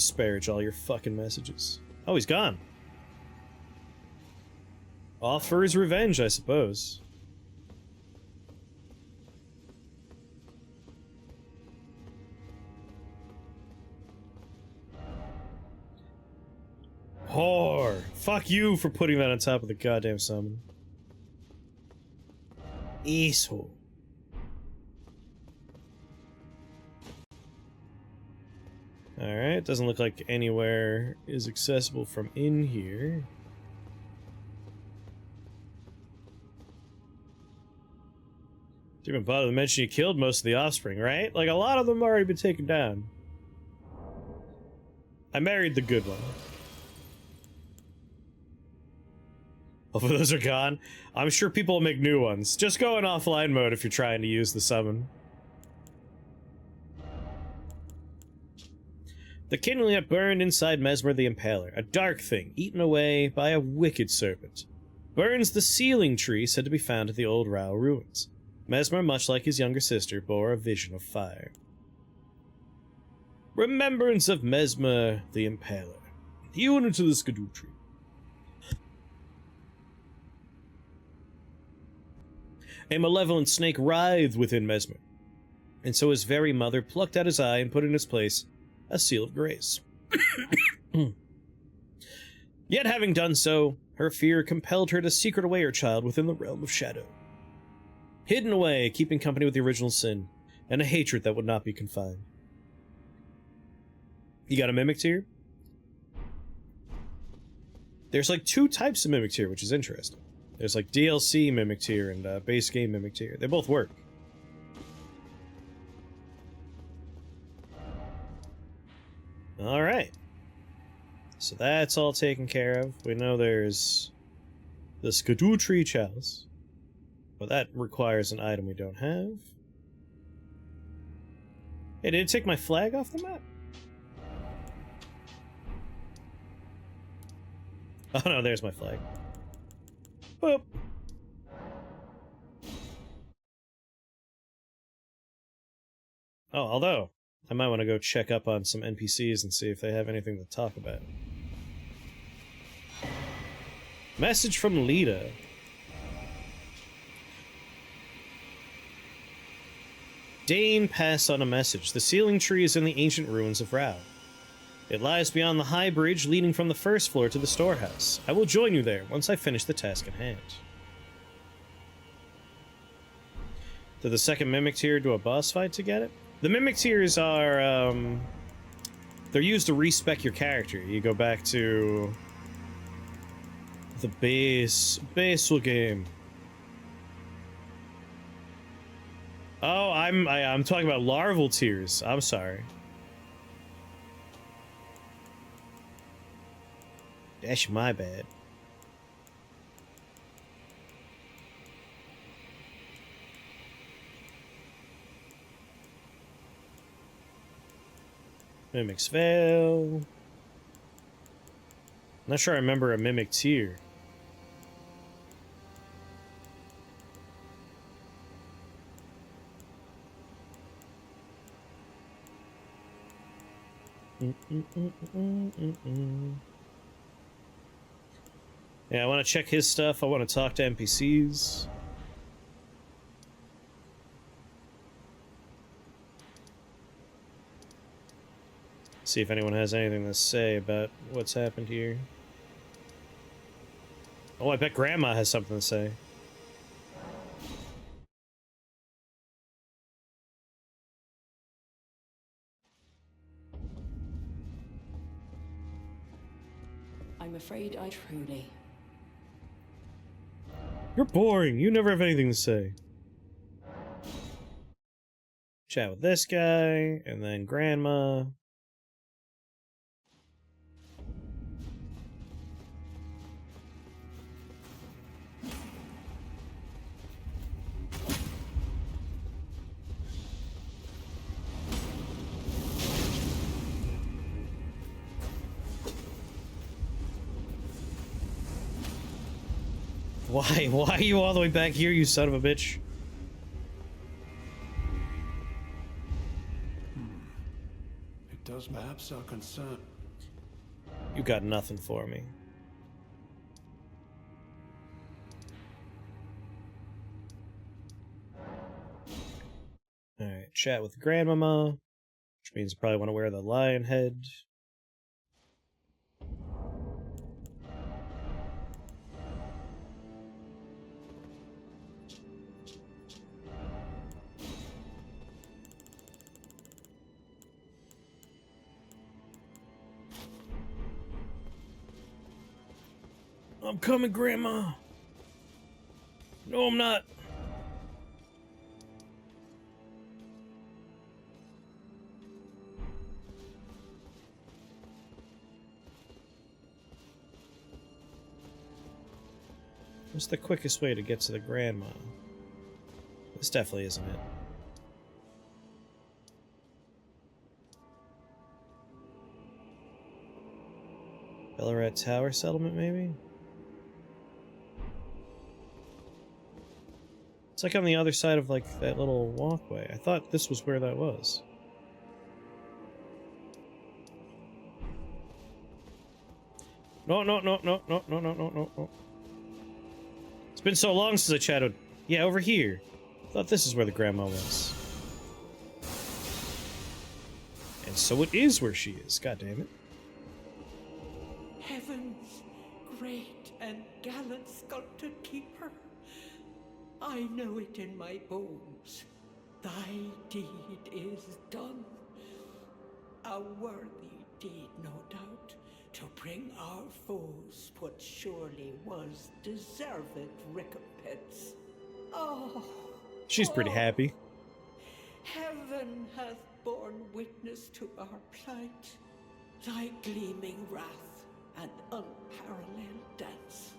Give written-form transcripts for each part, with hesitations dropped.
disparage all your fucking messages. Oh, he's gone. Off for his revenge, I suppose. Whore! Fuck you for putting that on top of the goddamn summon. Asshole. Alright, doesn't look like anywhere is accessible from in here. Didn't even bother to mention you killed most of the offspring, right? Like, a lot of them have already been taken down. I married the good one. Both of those are gone. I'm sure people will make new ones. Just go in offline mode if you're trying to use the summon. The kindling that burned inside Mesmer the Impaler, a dark thing eaten away by a wicked serpent, burns the sealing tree said to be found at the old Rao ruins. Mesmer, much like his younger sister, bore a vision of fire. Remembrance of Mesmer the Impaler. Hewn into the SHADOW tree. A malevolent snake writhed within Mesmer, and so his very mother plucked out his eye and put in its place a seal of grace. Yet having done so, her fear compelled her to secret away her child within the realm of shadow. Hidden away, keeping company with the original sin, and a hatred that would not be confined. You got a Mimic Tear? There's like 2 types of Mimic Tear, which is interesting. There's like DLC Mimic Tear and base game Mimic Tear. They both work. Alright. So that's all taken care of. We know there's the SHADOW tree chalice. But that requires an item we don't have. Hey, did it take my flag off the map? Oh no, there's my flag. Boop. Oh, although, I might want to go check up on some NPCs and see if they have anything to talk about. Message from Lita. Dane passed on a message. The sealing tree is in the ancient ruins of Rao. It lies beyond the high bridge leading from the first floor to the storehouse. I will join you there once I finish the task at hand. Did the second Mimic Tear do a boss fight to get it? The Mimic Tears are, they're used to respec your character. You go back to the basal game. Oh, I'm talking about larval tears. I'm sorry. That's my bad. Mimic's Veil. Not sure I remember a Mimic Tear. Yeah, I want to check his stuff. I want to talk to NPCs. See if anyone has anything to say about what's happened here. Oh, I bet Grandma has something to say. I'm afraid I truly... You're boring. You never have anything to say. Chat with this guy, and then Grandma. Why? Why are you all the way back here, you son of a bitch? It does perhaps our concern. You got nothing for me. Alright, chat with Grandmama, which means I probably want to wear the lion head. I'm coming, Grandma! No, I'm not! What's the quickest way to get to the grandma? This definitely isn't it. Bellarat Tower settlement, maybe? It's like on the other side of, like, that little walkway. I thought this was where that was. No, no, no, no, no, no, no, no, no, no. It's been so long since I chatted. Yeah, over here. I thought this is where the grandma was. And so it is where she is, god damn it. Heaven's great and gallant sculpted keeper, I know it in my bones. Thy deed is done. A worthy deed, no doubt, to bring our foes what surely was deserved recompense. Oh, She's pretty happy. Heaven hath borne witness to our plight. Thy gleaming wrath and unparalleled dance.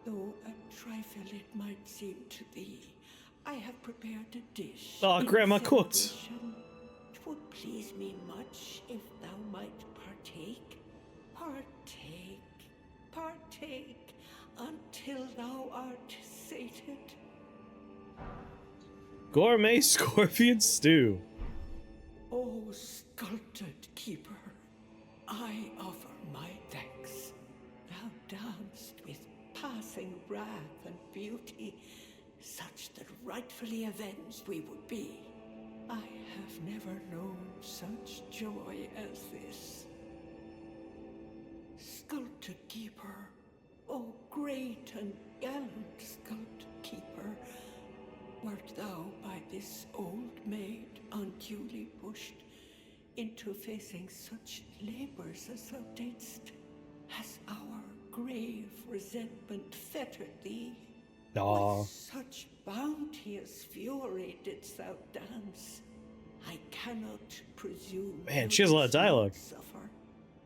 Though a trifle it might seem to thee, I have prepared a dish. Oh, Grandma cooked. 'Twould please me much if thou might partake. Partake, partake, until thou art sated. Gourmet scorpion stew. O sculpted keeper, I offer my thanks. Thou danced with passing wrath and beauty, such that rightfully avenged we would be. I have never known such joy as this. Sculpted keeper, O great and gallant sculpted keeper, wert thou by this old maid unduly pushed into facing such labors as thou didst? Has our grave resentment fettered thee? Aw. With such bounteous fury didst thou dance? I cannot presume. Man, she has a lot of dialogue. Suffer.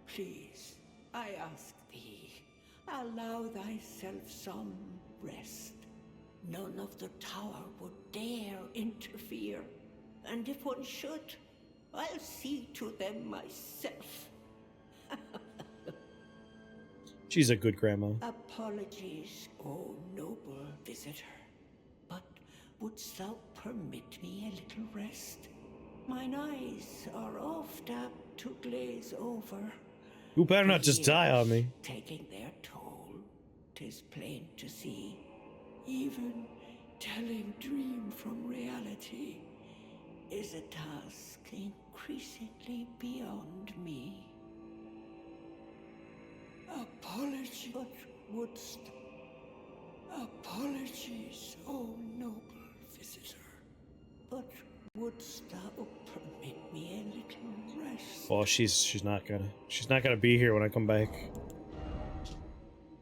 Please, I ask thee, allow thyself some rest. None of the tower would dare interfere, and if one should, I'll see to them myself. She's a good grandma. Apologies, O noble visitor, but wouldst thou permit me a little rest? Mine eyes are oft apt to glaze over. You better not just die on me. Taking their toll, 'tis plain to see. Even telling dream from reality is a task increasingly beyond me. Apologies, O noble visitor. But wouldst thou permit me a little rest? Well, she's not gonna be here when I come back.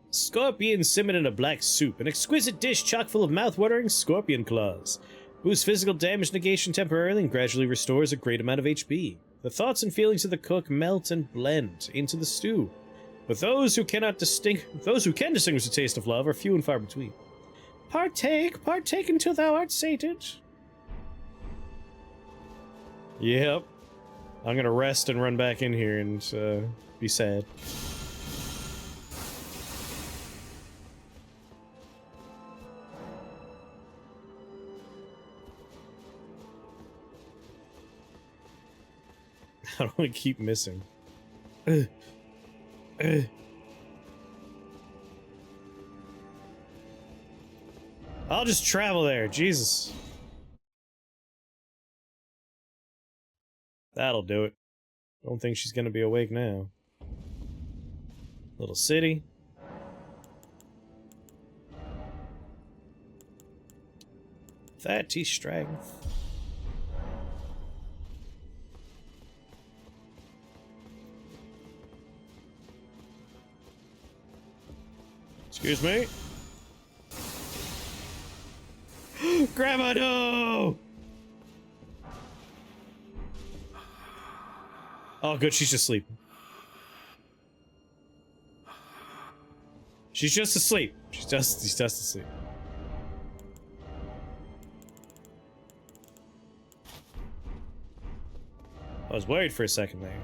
Scorpion simmered in a black soup, an exquisite dish chock full of mouth-watering scorpion claws. Boosts physical damage negation temporarily and gradually restores a great amount of HP. The thoughts and feelings of the cook melt and blend into the stew. But those who can distinguish the taste of love are few and far between. Partake until thou art sated. Yep. I'm gonna rest and run back in here and be sad. I don't want to keep missing. I'll just travel there, Jesus. That'll do it. Don't think she's gonna be awake now. Little city. Fatty strength. Excuse me? Grandma, no! Oh, good, she's just sleeping. She's just asleep. She's just asleep. I was worried for a second there.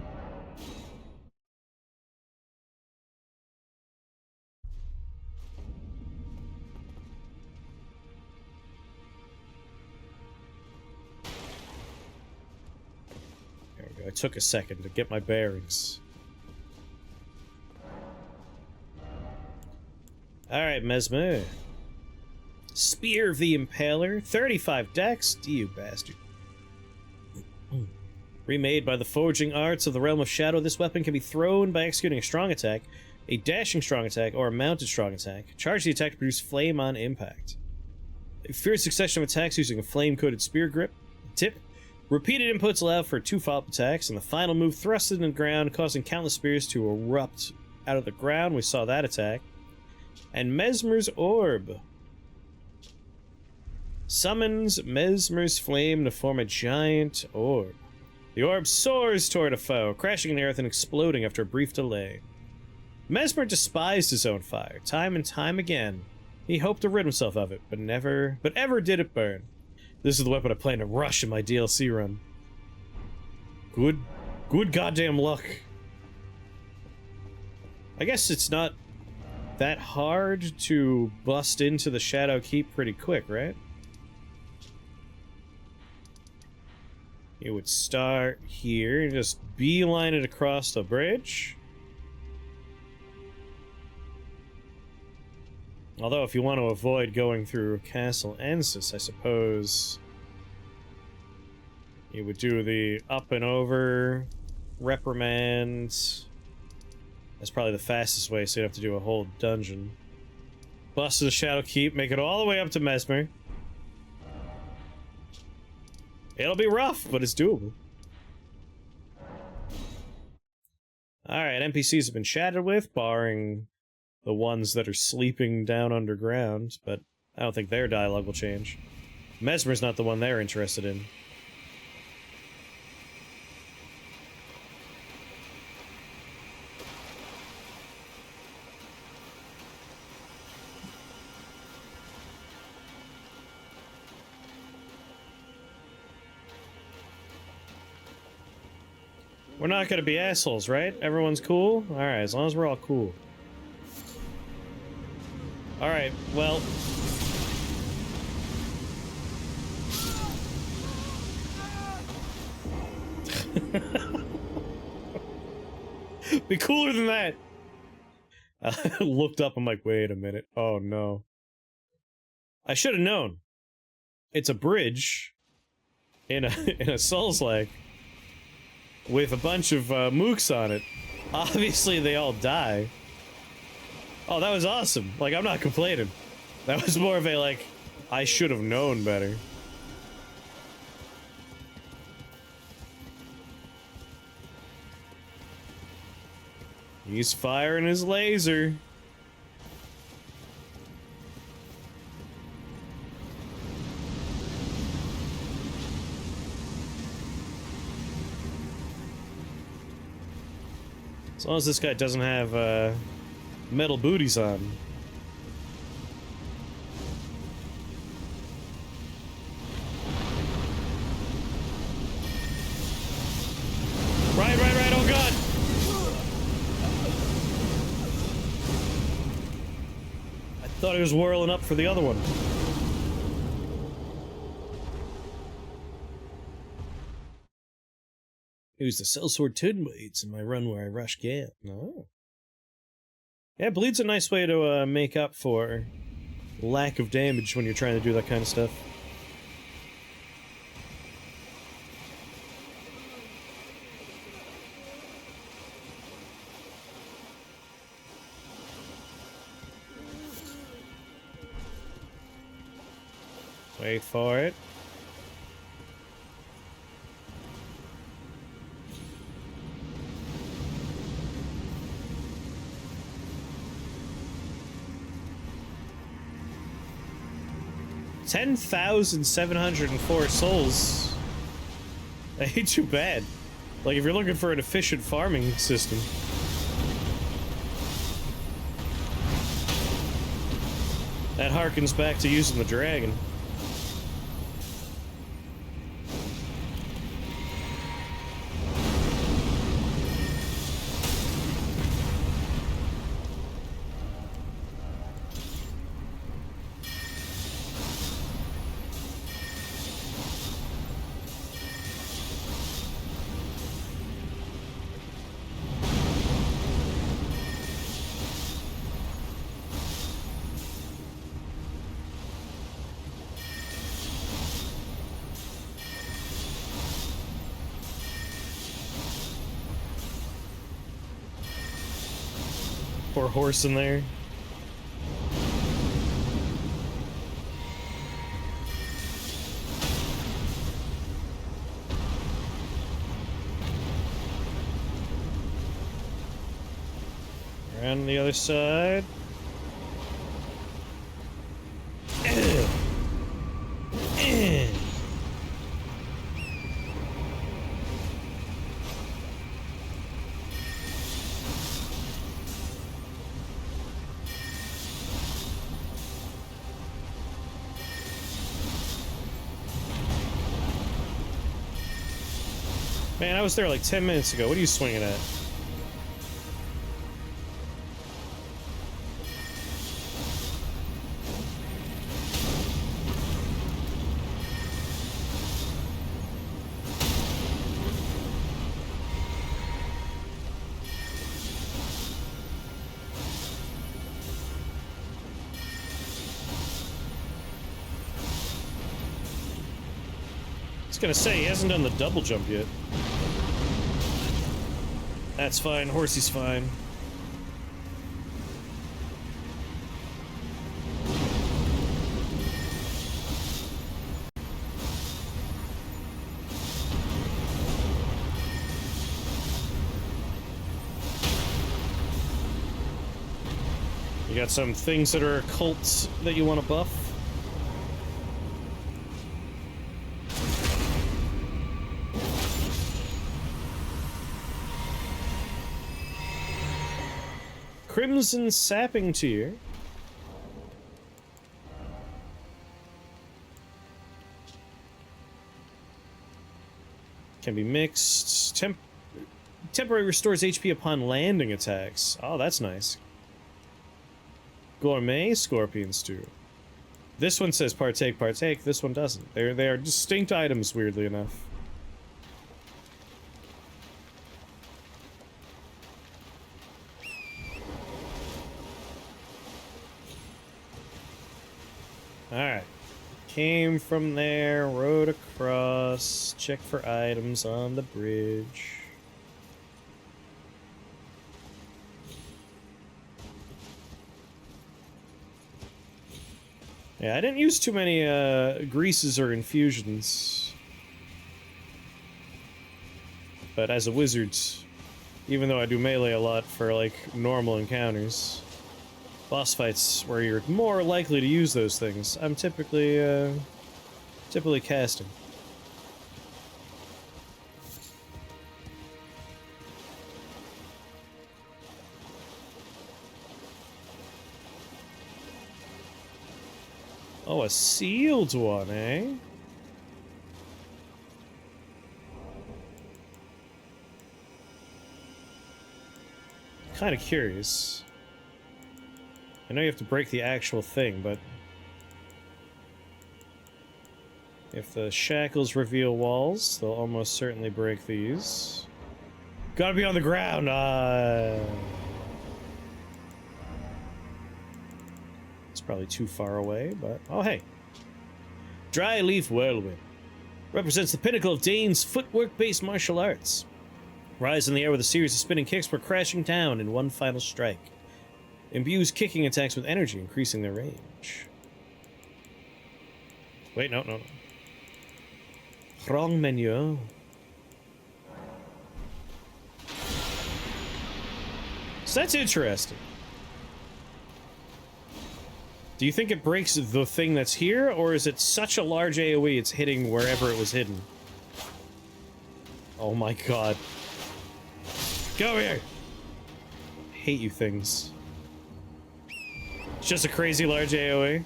There we go. It took a second to get my bearings. Alright, Mesmer. Spear of the Impaler. 35 dex. You bastard. Remade by the forging arts of the realm of shadow, this weapon can be thrown by executing a strong attack, a dashing strong attack, or a mounted strong attack. Charge the attack to produce flame on impact. A fierce succession of attacks using a flame-coated spear grip. Tip. Repeated inputs allow for 2 follow-up attacks, and the final move thrusted in the ground, causing countless spears to erupt out of the ground. We saw that attack. And Mesmer's Orb. Summons Mesmer's Flame to form a giant orb. The orb soars toward a foe, crashing in the earth and exploding after a brief delay. Mesmer despised his own fire, time and time again. He hoped to rid himself of it, but ever did it burn. This is the weapon I plan to rush in my DLC run. Good goddamn luck. I guess it's not that hard to bust into the Shadow Keep pretty quick, right? You would start here and just beeline it across the bridge. Although, if you want to avoid going through Castle Ensis, I suppose you would do the up and over, reprimand. That's probably the fastest way, so you'd have to do a whole dungeon. Bust to the Shadow Keep, make it all the way up to Mesmer. It'll be rough, but it's doable. Alright, NPCs have been chatted with, barring the ones that are sleeping down underground, but I don't think their dialogue will change. Mesmer's not the one they're interested in. We're not gonna be assholes, right? Everyone's cool? Alright, as long as we're all cool. Alright, well... Be cooler than that! I looked up, I'm like, wait a minute. Oh no. I should have known. It's a bridge in a Souls-like with a bunch of mooks on it. Obviously they all die. Oh, that was awesome. Like, I'm not complaining. That was more of a, like, I should have known better. He's firing his laser. As long as this guy doesn't have, metal booties on. Right, oh god! I thought he was whirling up for the other one. Use the sellsword Tuddenblades in my run where I rush Gale. No. Yeah, bleed's a nice way to make up for lack of damage when you're trying to do that kind of stuff. Wait for it. $10,704 souls. That ain't too bad. Like, if you're looking for an efficient farming system. That harkens back to using the dragon. Poor horse in there. Around the other side. Man, I was there like 10 minutes ago. What are you swinging at? I was gonna say, he hasn't done the double jump yet. That's fine, horsey's fine. You got some things that are occults that you want to buff? Crimson Sapping Tear. Can be mixed. Temporary restores HP upon landing attacks. Oh, that's nice. Gourmet Scorpion Stew. This one says partake, partake. This one doesn't. They are distinct items, weirdly enough. Alright. Came from there, rode across, check for items on the bridge. Yeah, I didn't use too many greases or infusions. But as a wizard, even though I do melee a lot for like normal encounters, boss fights where you're more likely to use those things, I'm typically casting. Oh, a sealed one, eh? Kind of curious. I know you have to break the actual thing, but if the shackles reveal walls, they'll almost certainly break these. Gotta be on the ground! Probably too far away, but... Oh, hey. Dry Leaf Whirlwind. Represents the pinnacle of Dane's footwork-based martial arts. Rise in the air with a series of spinning kicks for crashing down in one final strike. Imbues kicking attacks with energy, increasing their range. Wait, no. Wrong menu. So that's interesting. Do you think it breaks the thing that's here, or is it such a large AoE it's hitting wherever it was hidden? Oh my god. Go here! Hate you things. It's just a crazy large AoE.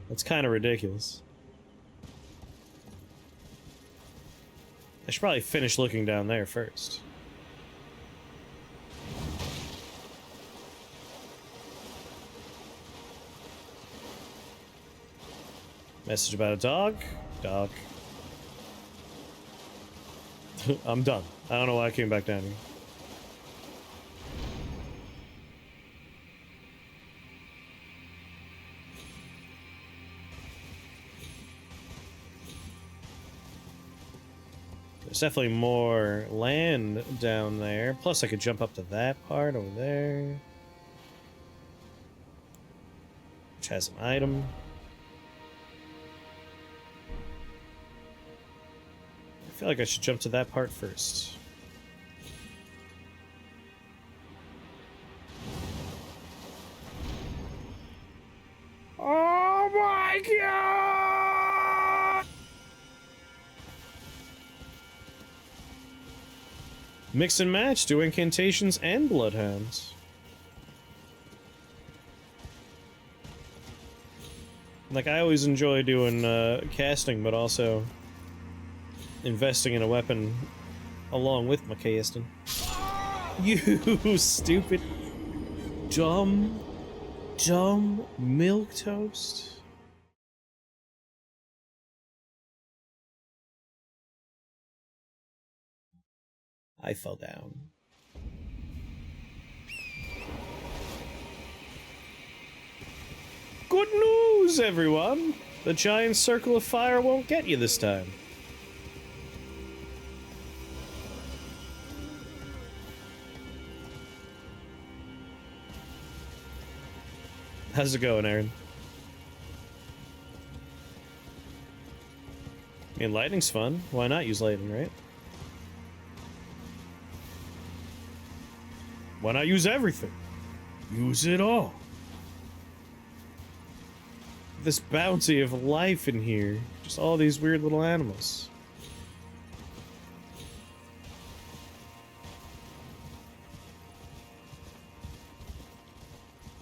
That's kind of ridiculous. I should probably finish looking down there first. Message about a dog? Dog. I'm done. I don't know why I came back down here. There's definitely more land down there. Plus, I could jump up to that part over there. Which has an item. I feel like I should jump to that part first. Oh my god! Mix and match, do incantations and bloodhounds. Like, I always enjoy doing casting, but also investing in a weapon along with my casting. You stupid, dumb milquetoast. I fell down. Good news, everyone! The giant circle of fire won't get you this time. How's it going, Aaron? I mean, lightning's fun. Why not use lightning, right? Why not use everything? Use it all. This bounty of life in here. Just all these weird little animals.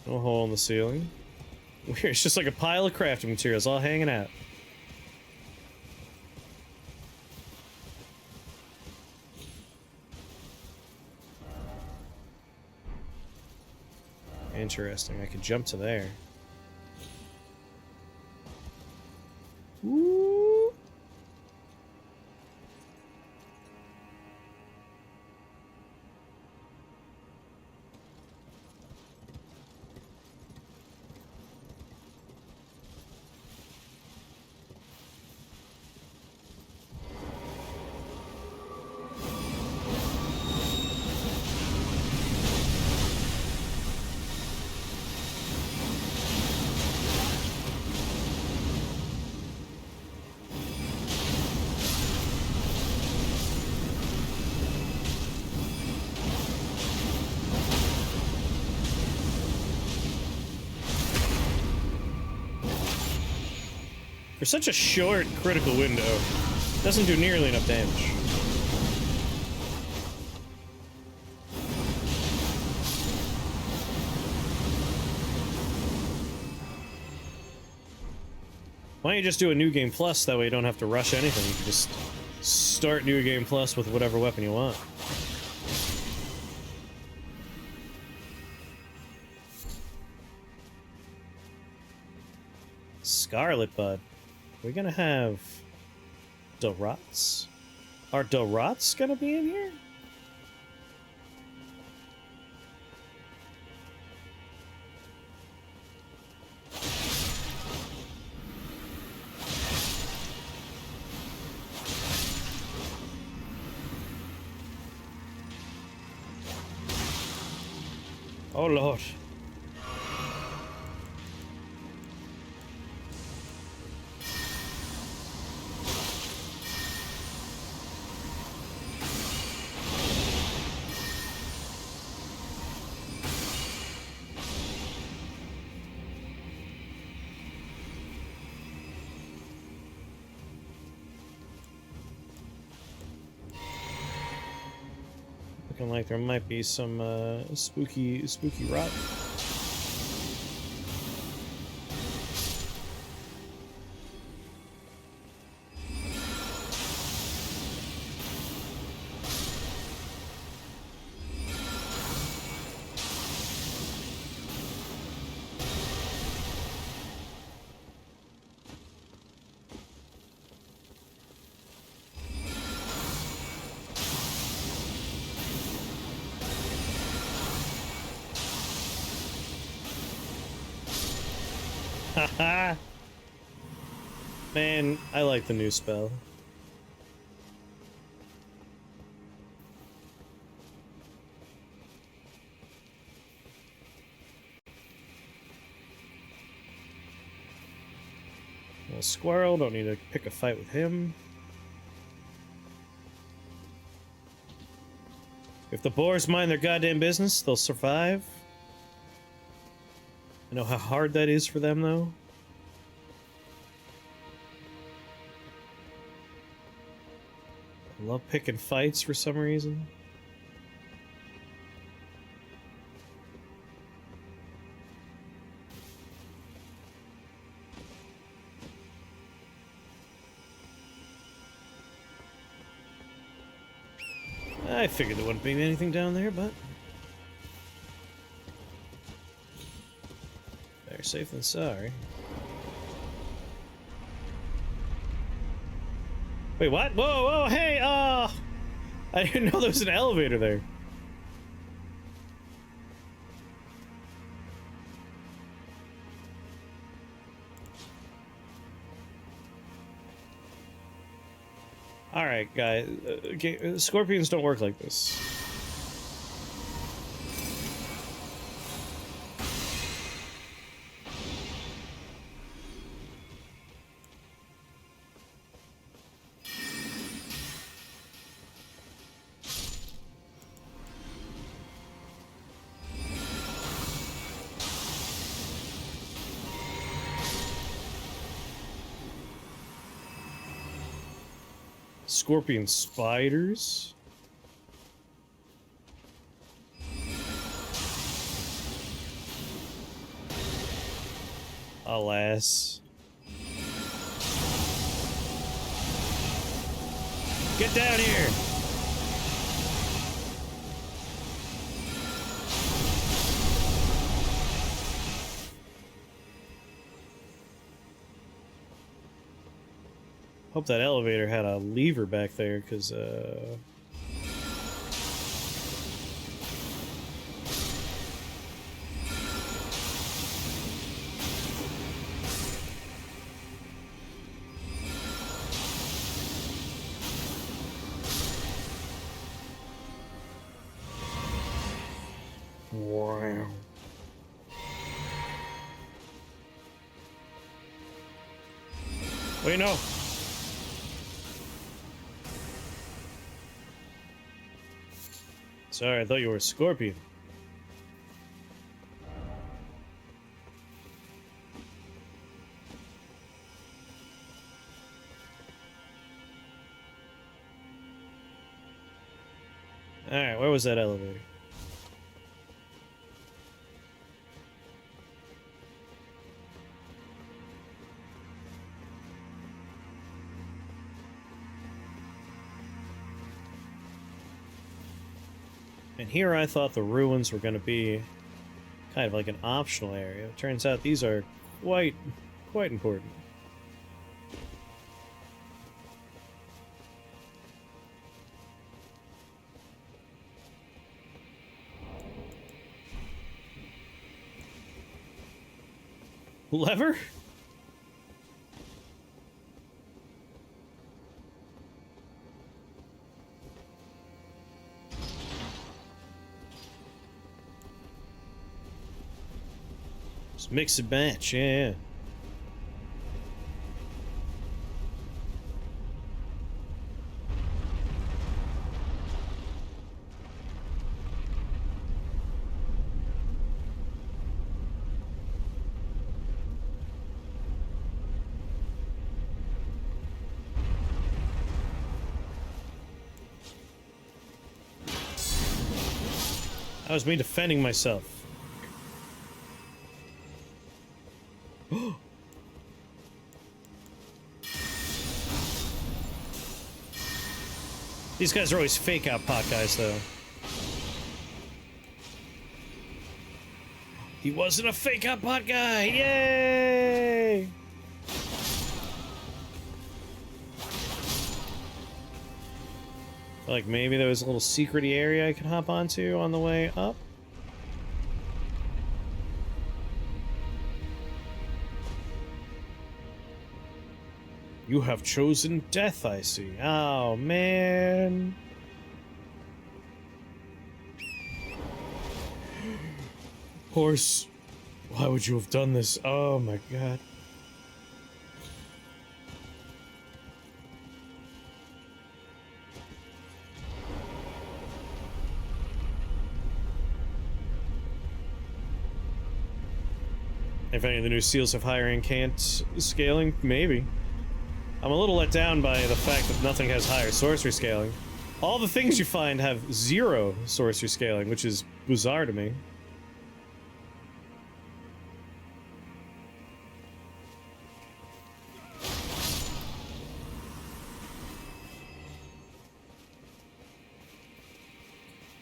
No hole in the ceiling. Weird, it's just like a pile of crafting materials all hanging out. Interesting, I could jump to there. Ooh. For such a short critical window, it doesn't do nearly enough damage. Why don't you just do a New Game Plus, that way you don't have to rush anything, you can just start New Game Plus with whatever weapon you want. Scarlet Bud. We're gonna have Dorots? Are Dorots gonna be in here? Oh lord. Looking like there might be some spooky rot. Haha! Man, I like the new spell. Well, squirrel, don't need to pick a fight with him. If the boars mind their goddamn business, they'll survive. I know how hard that is for them, though. I love picking fights for some reason. I figured there wouldn't be anything down there, but... better safe than sorry. Wait, what? Whoa, whoa, hey, I didn't know there was an elevator there. Alright, guys. Okay, scorpions don't work like this. Scorpion spiders. Alas. Get down here! Hope that elevator had a lever back there, because, wow. Wait, no! Sorry, I thought you were a scorpion. Alright, where was that elevator? And here I thought the ruins were going to be kind of like an optional area. It turns out these are quite important. Lever? Just mix and match, yeah. That was me defending myself. These guys are always fake out pot guys, though. He wasn't a fake out pot guy! Yay! Like maybe there was a little secrety area I could hop onto on the way up. You have chosen death, I see. Oh, man. Horse, why would you have done this? Oh my god. If any of the new seals have higher incant scaling, maybe. I'm a little let down by the fact that nothing has higher sorcery scaling. All the things you find have 0 sorcery scaling, which is bizarre to me.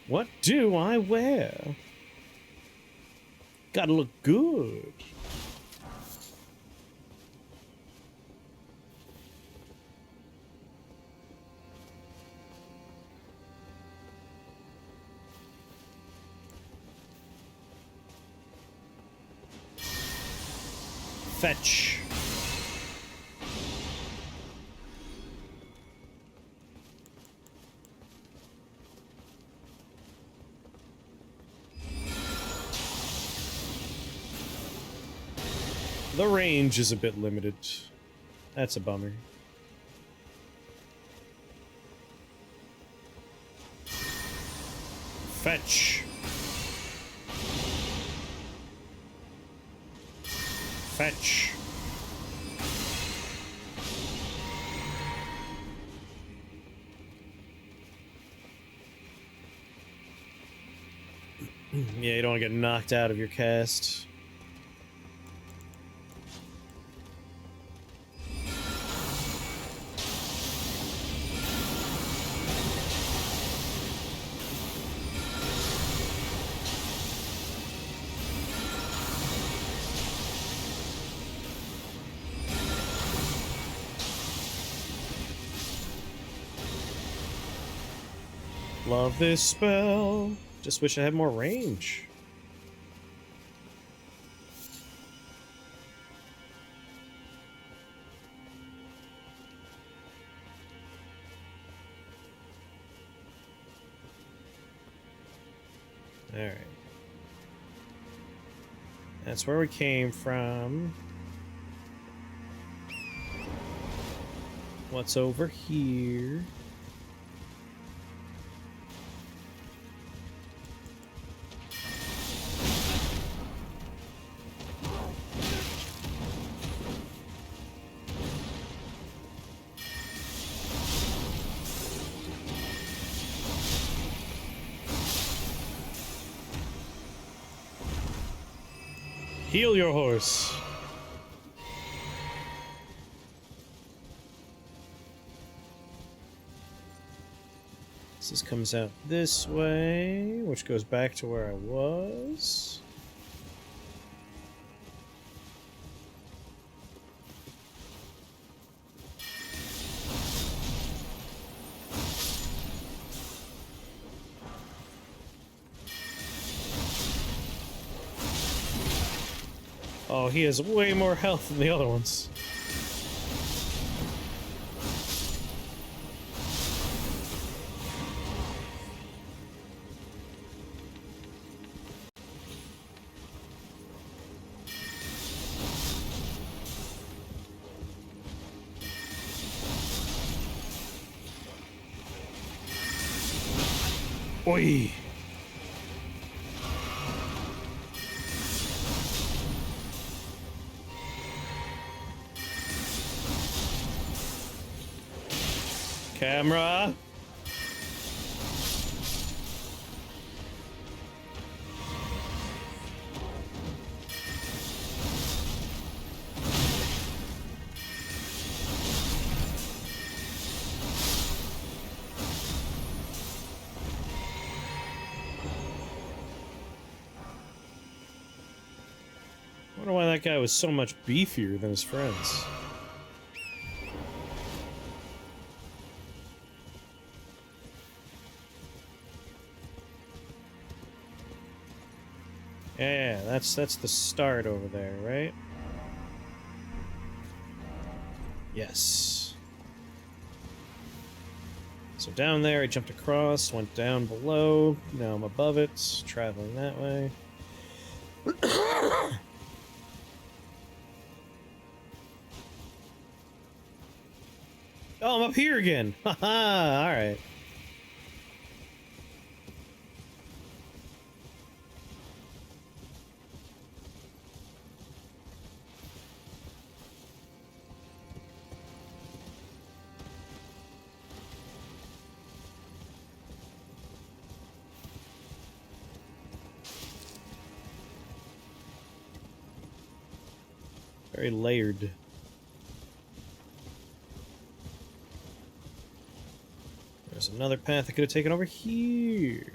What do I wear? Gotta look good. Fetch. The range is a bit limited. That's a bummer. Fetch. Fetch. Yeah, you don't want to get knocked out of your cast. Love this spell. Just wish I had more range. Alright. That's where we came from. What's over here? Heal your horse. This comes out this way, which goes back to where I was. Oh, he has way more health than the other ones. Oi! Camera! I wonder why that guy was so much beefier than his friends. Yeah, that's the start over there, right? Yes. So down there, I jumped across, went down below, now I'm above it, traveling that way. Oh, I'm up here again! Haha, alright. Very layered. There's another path I could have taken over here.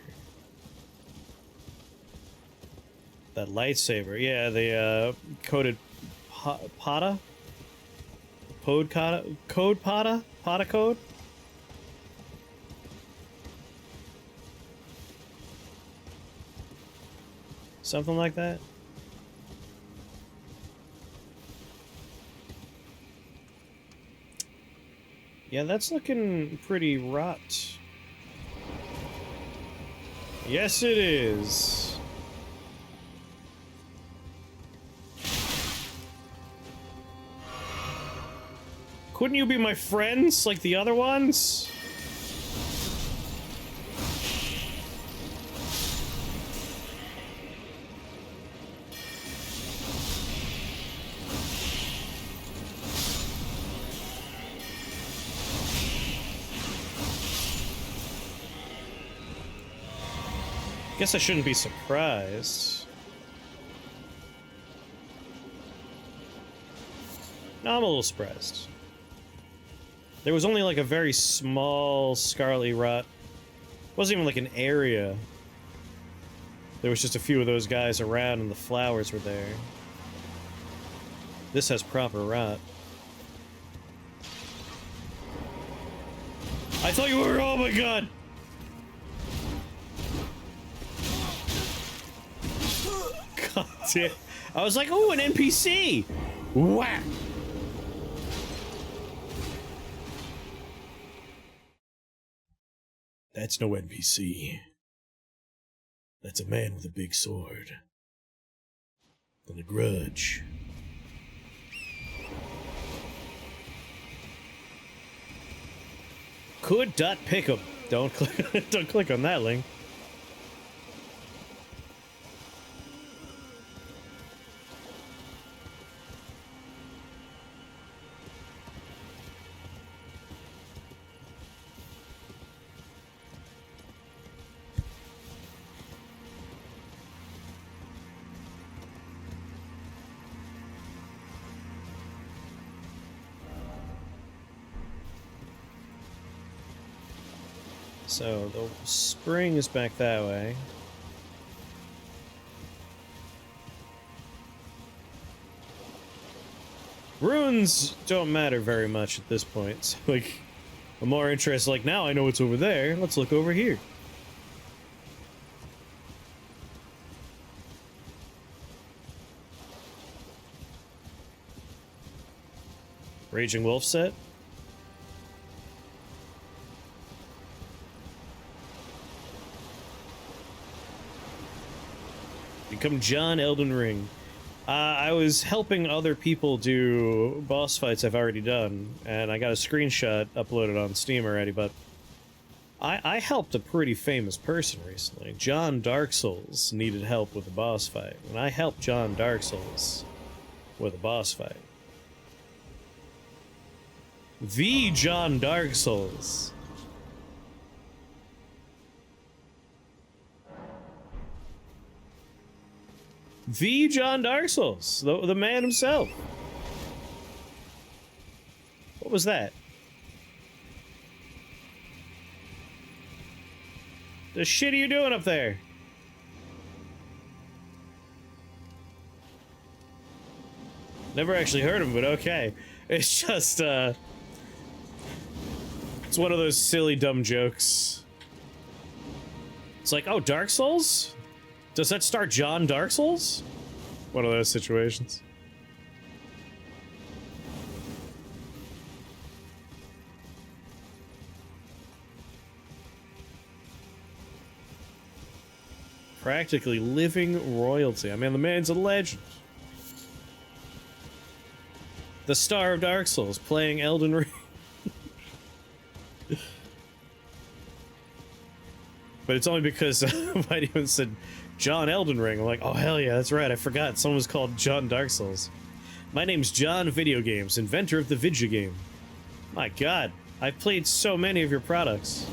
That lightsaber, yeah, the coded Pada? Code Pada? Pada code? Something like that? Yeah, that's looking pretty rot. Yes, it is. Couldn't you be my friends like the other ones? Guess I shouldn't be surprised. No, I'm a little surprised. There was only like a very small scarlet rot. It wasn't even like an area. There was just a few of those guys around and the flowers were there. This has proper rot. I thought you were- oh my god! God damn. I was like, oh, an NPC! Whack! That's no NPC. That's a man with a big sword. And a grudge. Could.pick'em. Don't click don't click on that link. So, the spring is back that way. Ruins don't matter very much at this point. So, like, I'm more interested, like, now I know what's over there, let's look over here. Raging Wolf set? Become John Elden Ring. I was helping other people do boss fights I've already done, and I got a screenshot uploaded on Steam already, but I helped a pretty famous person recently. John Dark Souls needed help with a boss fight, and I helped John Dark Souls with a boss fight. The John Dark Souls. The John Dark Souls, the man himself. What was that? The shit are you doing up there? Never actually heard him, but okay. It's just, it's one of those silly, dumb jokes. It's like, oh, Dark Souls? Does that star John Dark Souls? One of those situations. Practically living royalty. I mean, the man's a legend. The star of Dark Souls playing Elden Ring. But it's only because I even said John Elden Ring. I'm like, oh hell yeah, that's right. I forgot someone was called John Dark Souls. My name's John Video Games, inventor of the video game. My god, I've played so many of your products.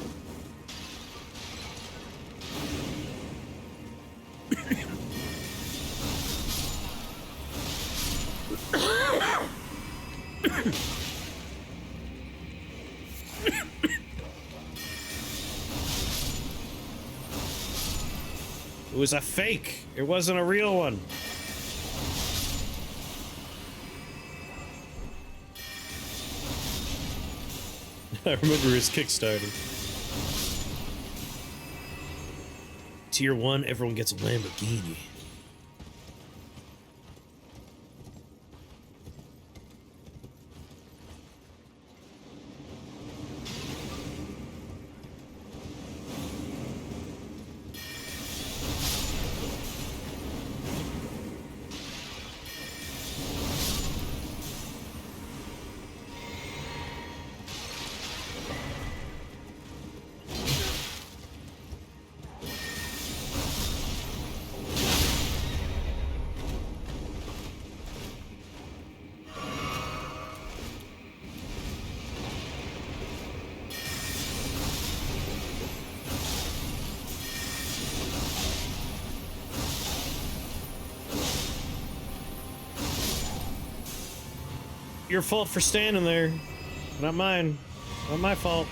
It was a fake. It wasn't a real one. I remember his Kickstarter. Tier 1, everyone gets a Lamborghini. Your fault for standing there. Not mine. Not my fault.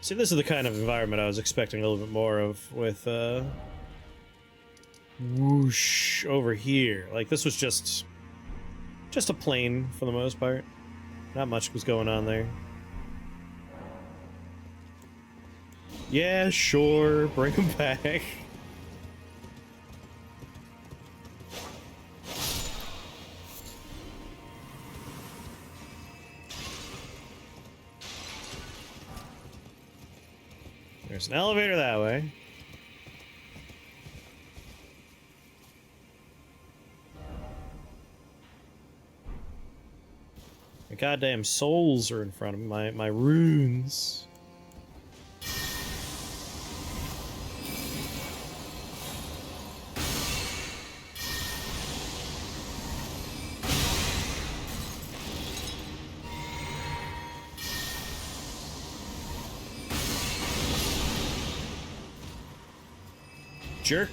See, this is the kind of environment I was expecting a little bit more of with, whoosh, over here. Like, this was just a plane, for the most part. Not much was going on there. Yeah, sure, bring him back. There's an elevator that way. My goddamn souls are in front of me, my runes. Jerk.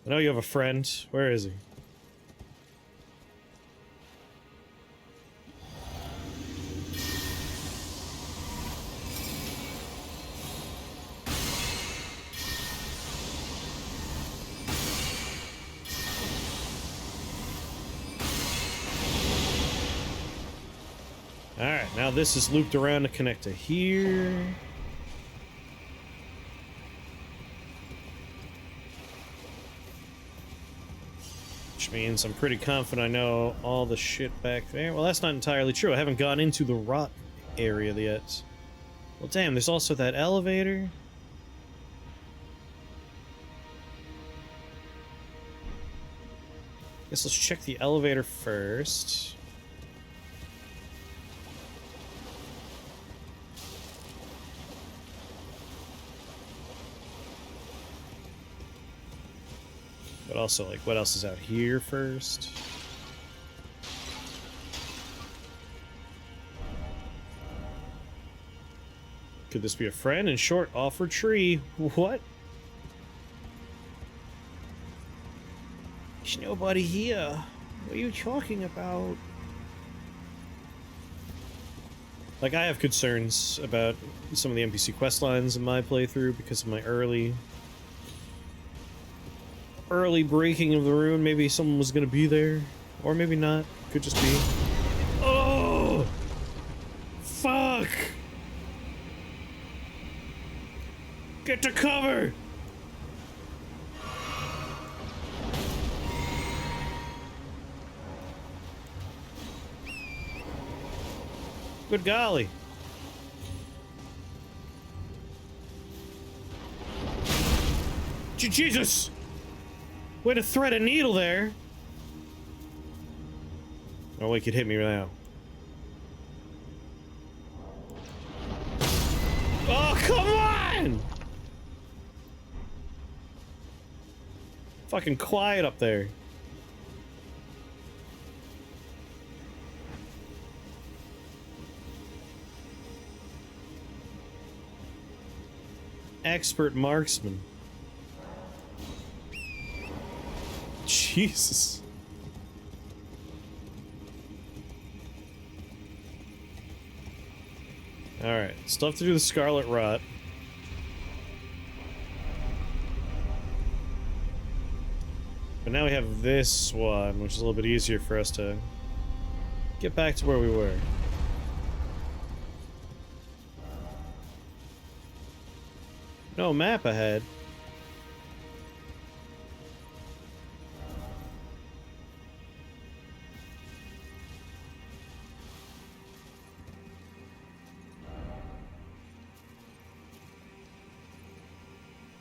I know you have a friend. Where is he? Alright, now this is looped around to connect to here. Which means I'm pretty confident I know all the shit back there. Well, that's not entirely true. I haven't gone into the rot area yet. Well, damn, there's also that elevator. Guess let's check the elevator first. But also, like, what else is out here first? Could this be a friend? In short, offer tree. What? There's nobody here. What are you talking about? Like, I have concerns about some of the NPC quest lines in my playthrough because of my early breaking of the rune. Maybe someone was gonna be there, or maybe not. Could just be. Oh, fuck! Get to cover! Good golly. Jesus! Way to thread a needle there. Oh, he could hit me now. Oh, come on! Fucking quiet up there. Expert marksman. Jesus. Alright, still have to do the Scarlet Rot. But now we have this one, which is a little bit easier for us to get back to where we were. No map ahead.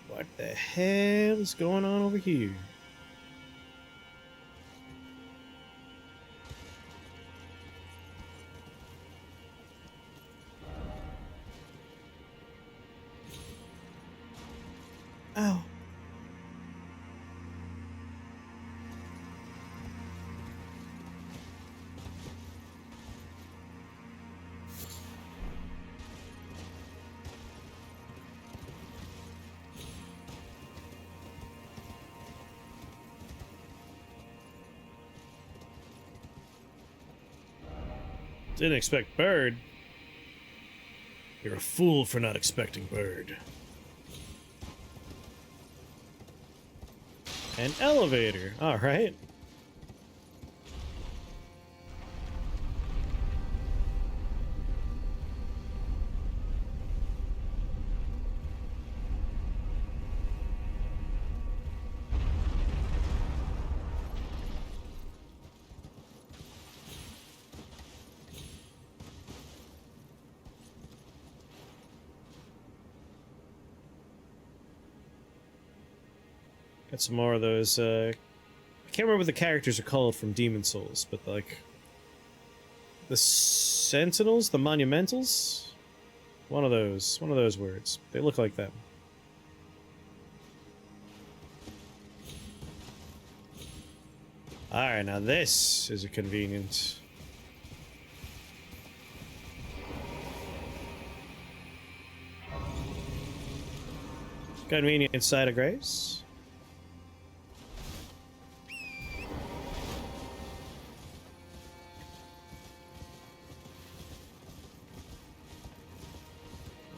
What the hell is going on over here? Ow. Didn't expect bird. You're a fool for not expecting bird. An elevator. All right. Got some more of those, I can't remember what the characters are called from Demon Souls, but like... the Sentinels? The Monumentals? One of those words. They look like them. Alright, now this is a convenient... convenient side of grace.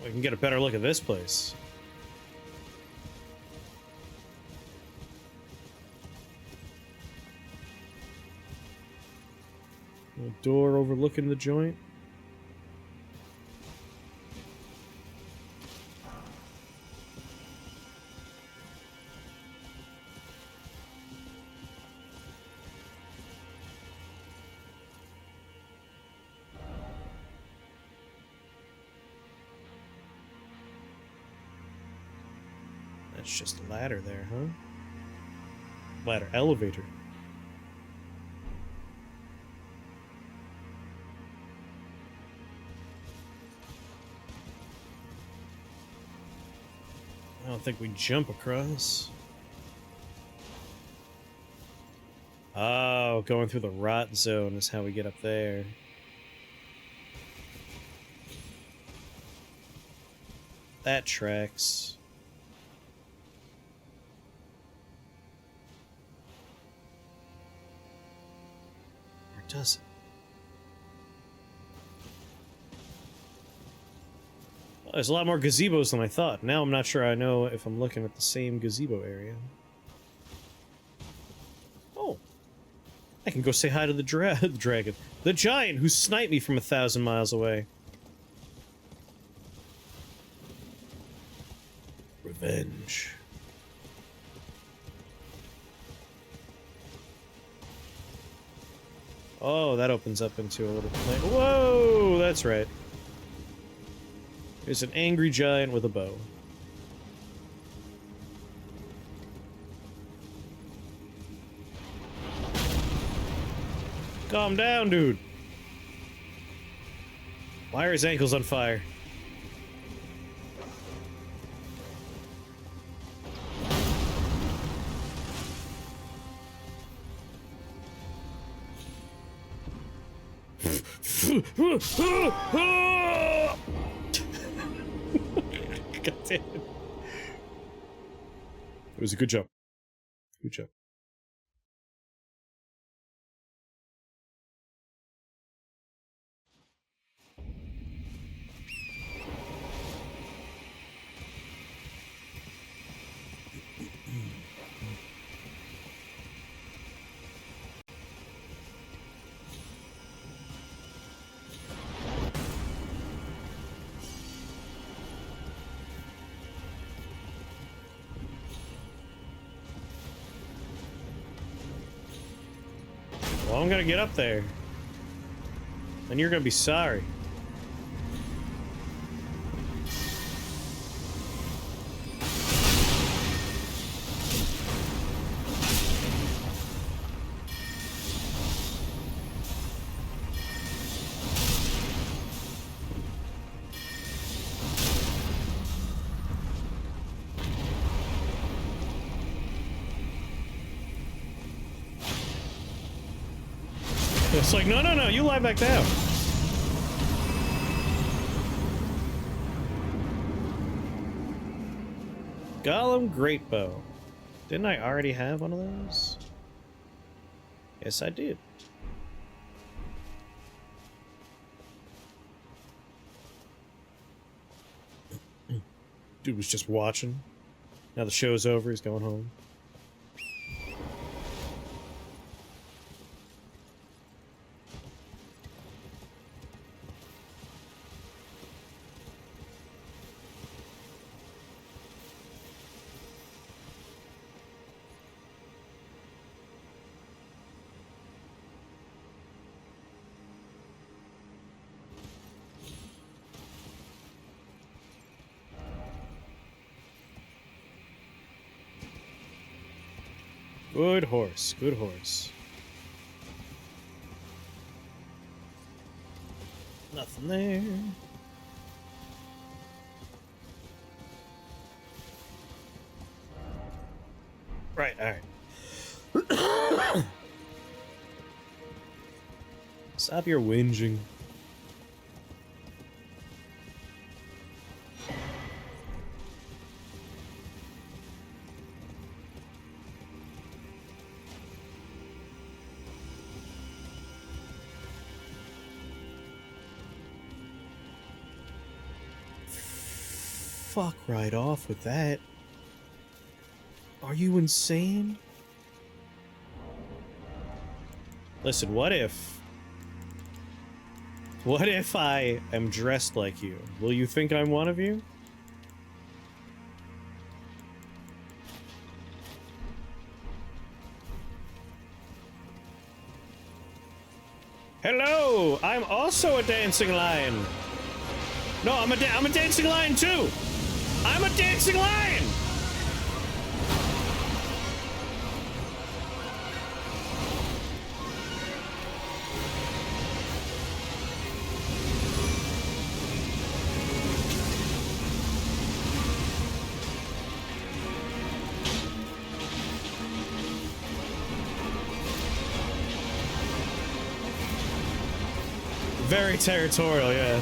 We can get a better look at this place. A door overlooking the joint. It's just a ladder there, huh? Ladder, elevator. I don't think we jump across. Oh, going through the rot zone is how we get up there. That tracks. Or does it? Well, there's a lot more gazebos than I thought. Now I'm not sure I know if I'm looking at the same gazebo area. Oh. I can go say hi to the dragon. The giant who sniped me from 1,000 miles away. Revenge. Oh, that opens up into a little plane. Whoa, that's right. There's an angry giant with a bow. Calm down, dude. Why are his ankles on fire? God damn it. It was a good jump. Good jump. Well, I'm gonna get up there. And you're gonna be sorry. It's like, no, no, no, you lie back down. Gollum Greatbow. Didn't I already have one of those? Yes, I did. Dude was just watching. Now the show's over, he's going home. Good horse, good horse. Nothing there. Right, alright. Stop your whinging. Fuck right off with that. Are you insane? Listen, what if I am dressed like you? Will you think I'm one of you? Hello, I'm also a dancing lion. No, I'm a dancing lion too. I'm a dancing lion! Very territorial, yeah.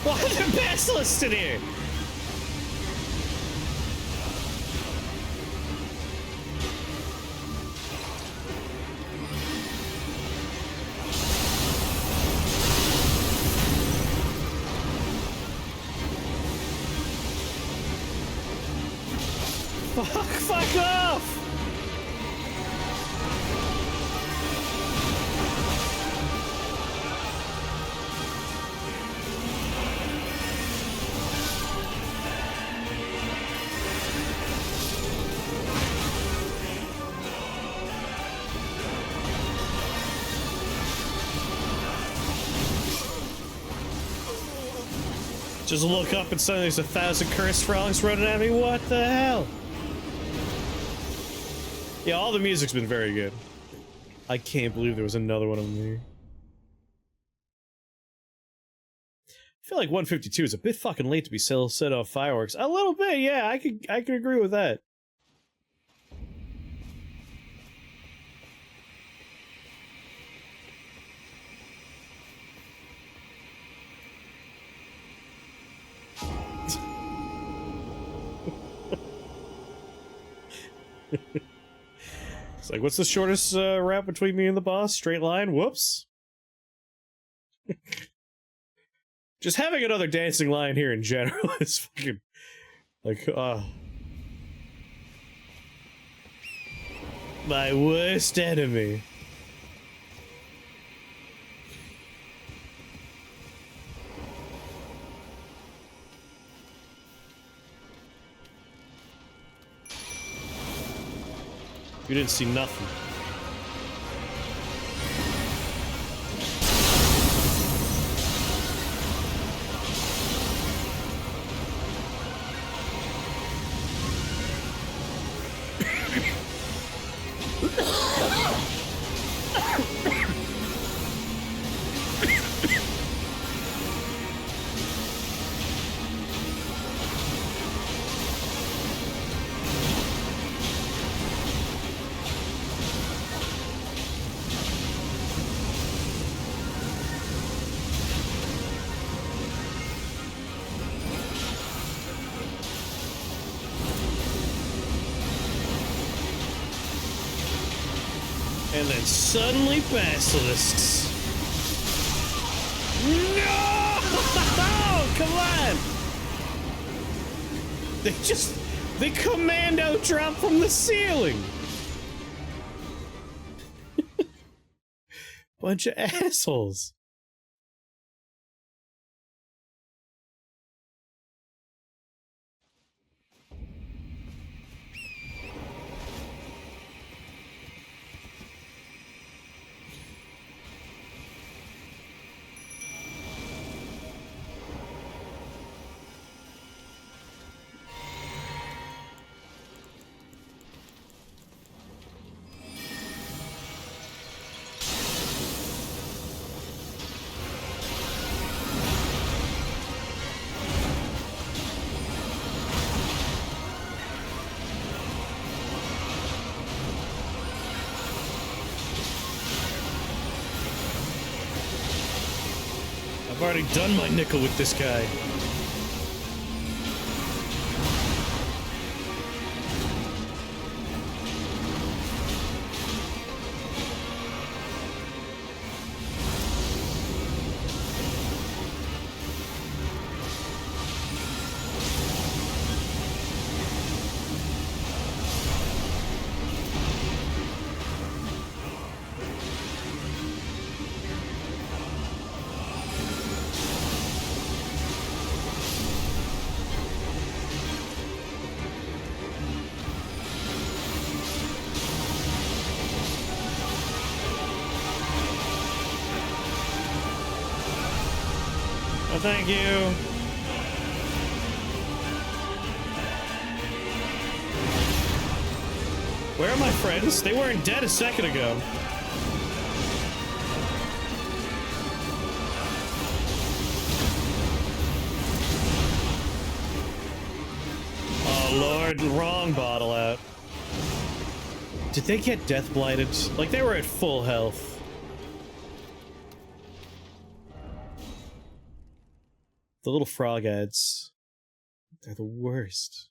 Why are there basilisks in here? Fuck off! Just look up and suddenly there's 1,000 cursed frogs running at me. What the hell? Yeah, all the music's been very good. I can't believe there was another one of them here. I feel like 152 is a bit fucking late to be set off fireworks. A little bit, yeah, I could agree with that. It's like, what's the shortest route between me and the boss? Straight line? Whoops. Just having another dancing line here in general is fucking... like, my worst enemy. You didn't see nothing. And then suddenly basilisks. No! Come on! They commando drop from the ceiling! Bunch of assholes. I've already done my nickel with this guy. Thank you. Where are my friends? They weren't dead a second ago. Oh lord, wrong bottle out. Did they get death blighted? Like they were at full health. The little frog heads. They're the worst.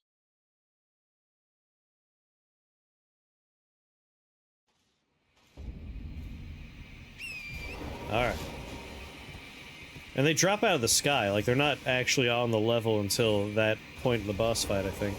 Alright. And they drop out of the sky, like they're not actually on the level until that point in the boss fight, I think.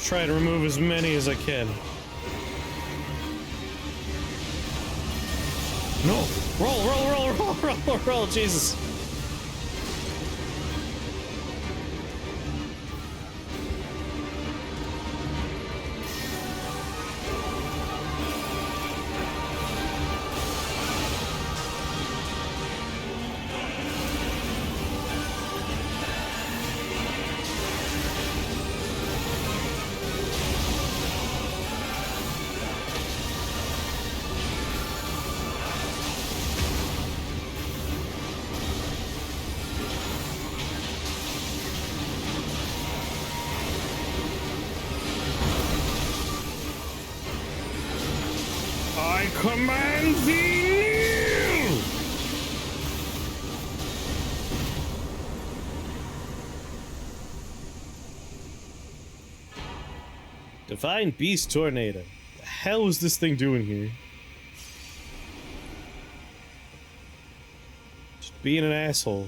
Try to remove as many as I can. No! Roll, Jesus. I command thee kneel! Divine Beast Tornado. The hell is this thing doing here? Just being an asshole.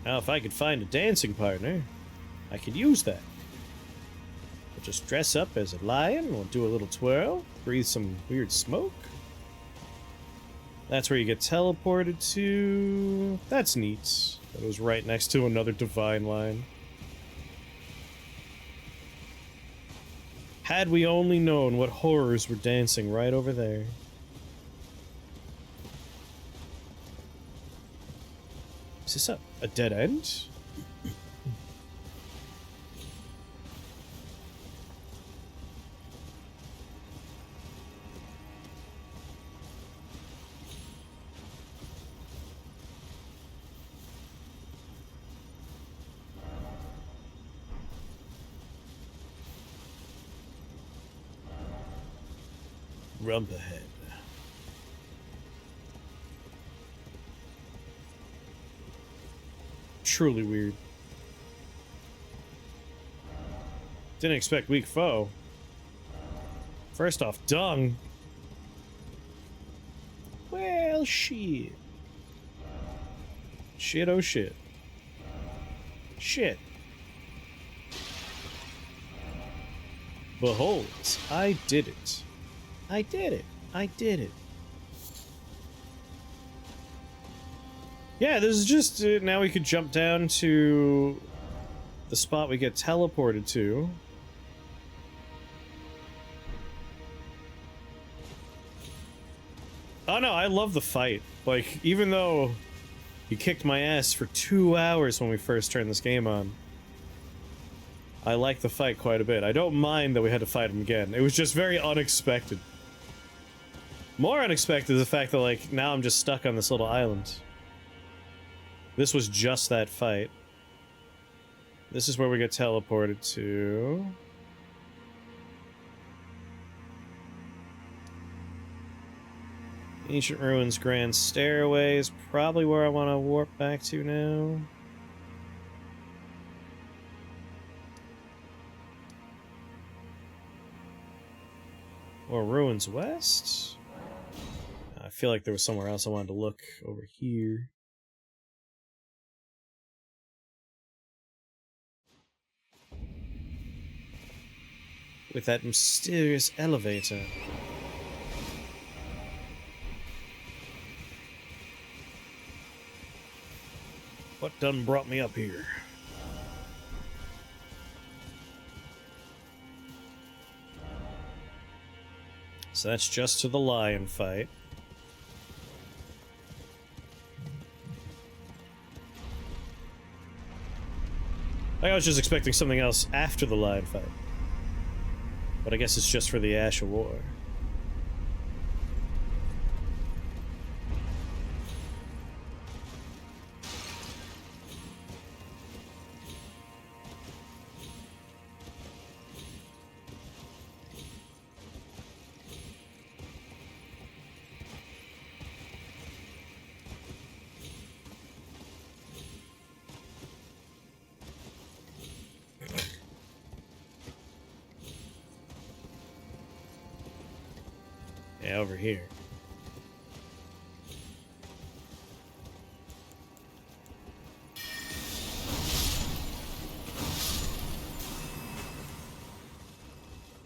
Now, if I could find a dancing partner, I could use that. I'll just dress up as a lion, we'll do a little twirl, breathe some weird smoke. That's where you get teleported to. That's neat. That was right next to another divine line. Had we only known what horrors were dancing right over there. Is this a dead end? Rump ahead. Truly weird. Didn't expect weak foe. First off, dung. Well, shit. Shit, oh shit. Shit. Behold, I did it. I did it. I did it. Yeah, this is just now we could jump down to the spot we get teleported to. no, I love the fight. Like, even though you kicked my ass for 2 hours when we first turned this game on, I like the fight quite a bit. I don't mind that we had to fight him again. It was just very unexpected. More unexpected is the fact that, like, now I'm just stuck on this little island. This was just that fight. This is where we get teleported to. Ancient Ruins Grand Stairway is probably where I want to warp back to now. Or Ruins West? I feel like there was somewhere else I wanted to look over here. With that mysterious elevator. What done brought me up here? So that's just to the lion fight. I was just expecting something else after the lion fight. But I guess it's just for the Ash of War. Yeah, over here.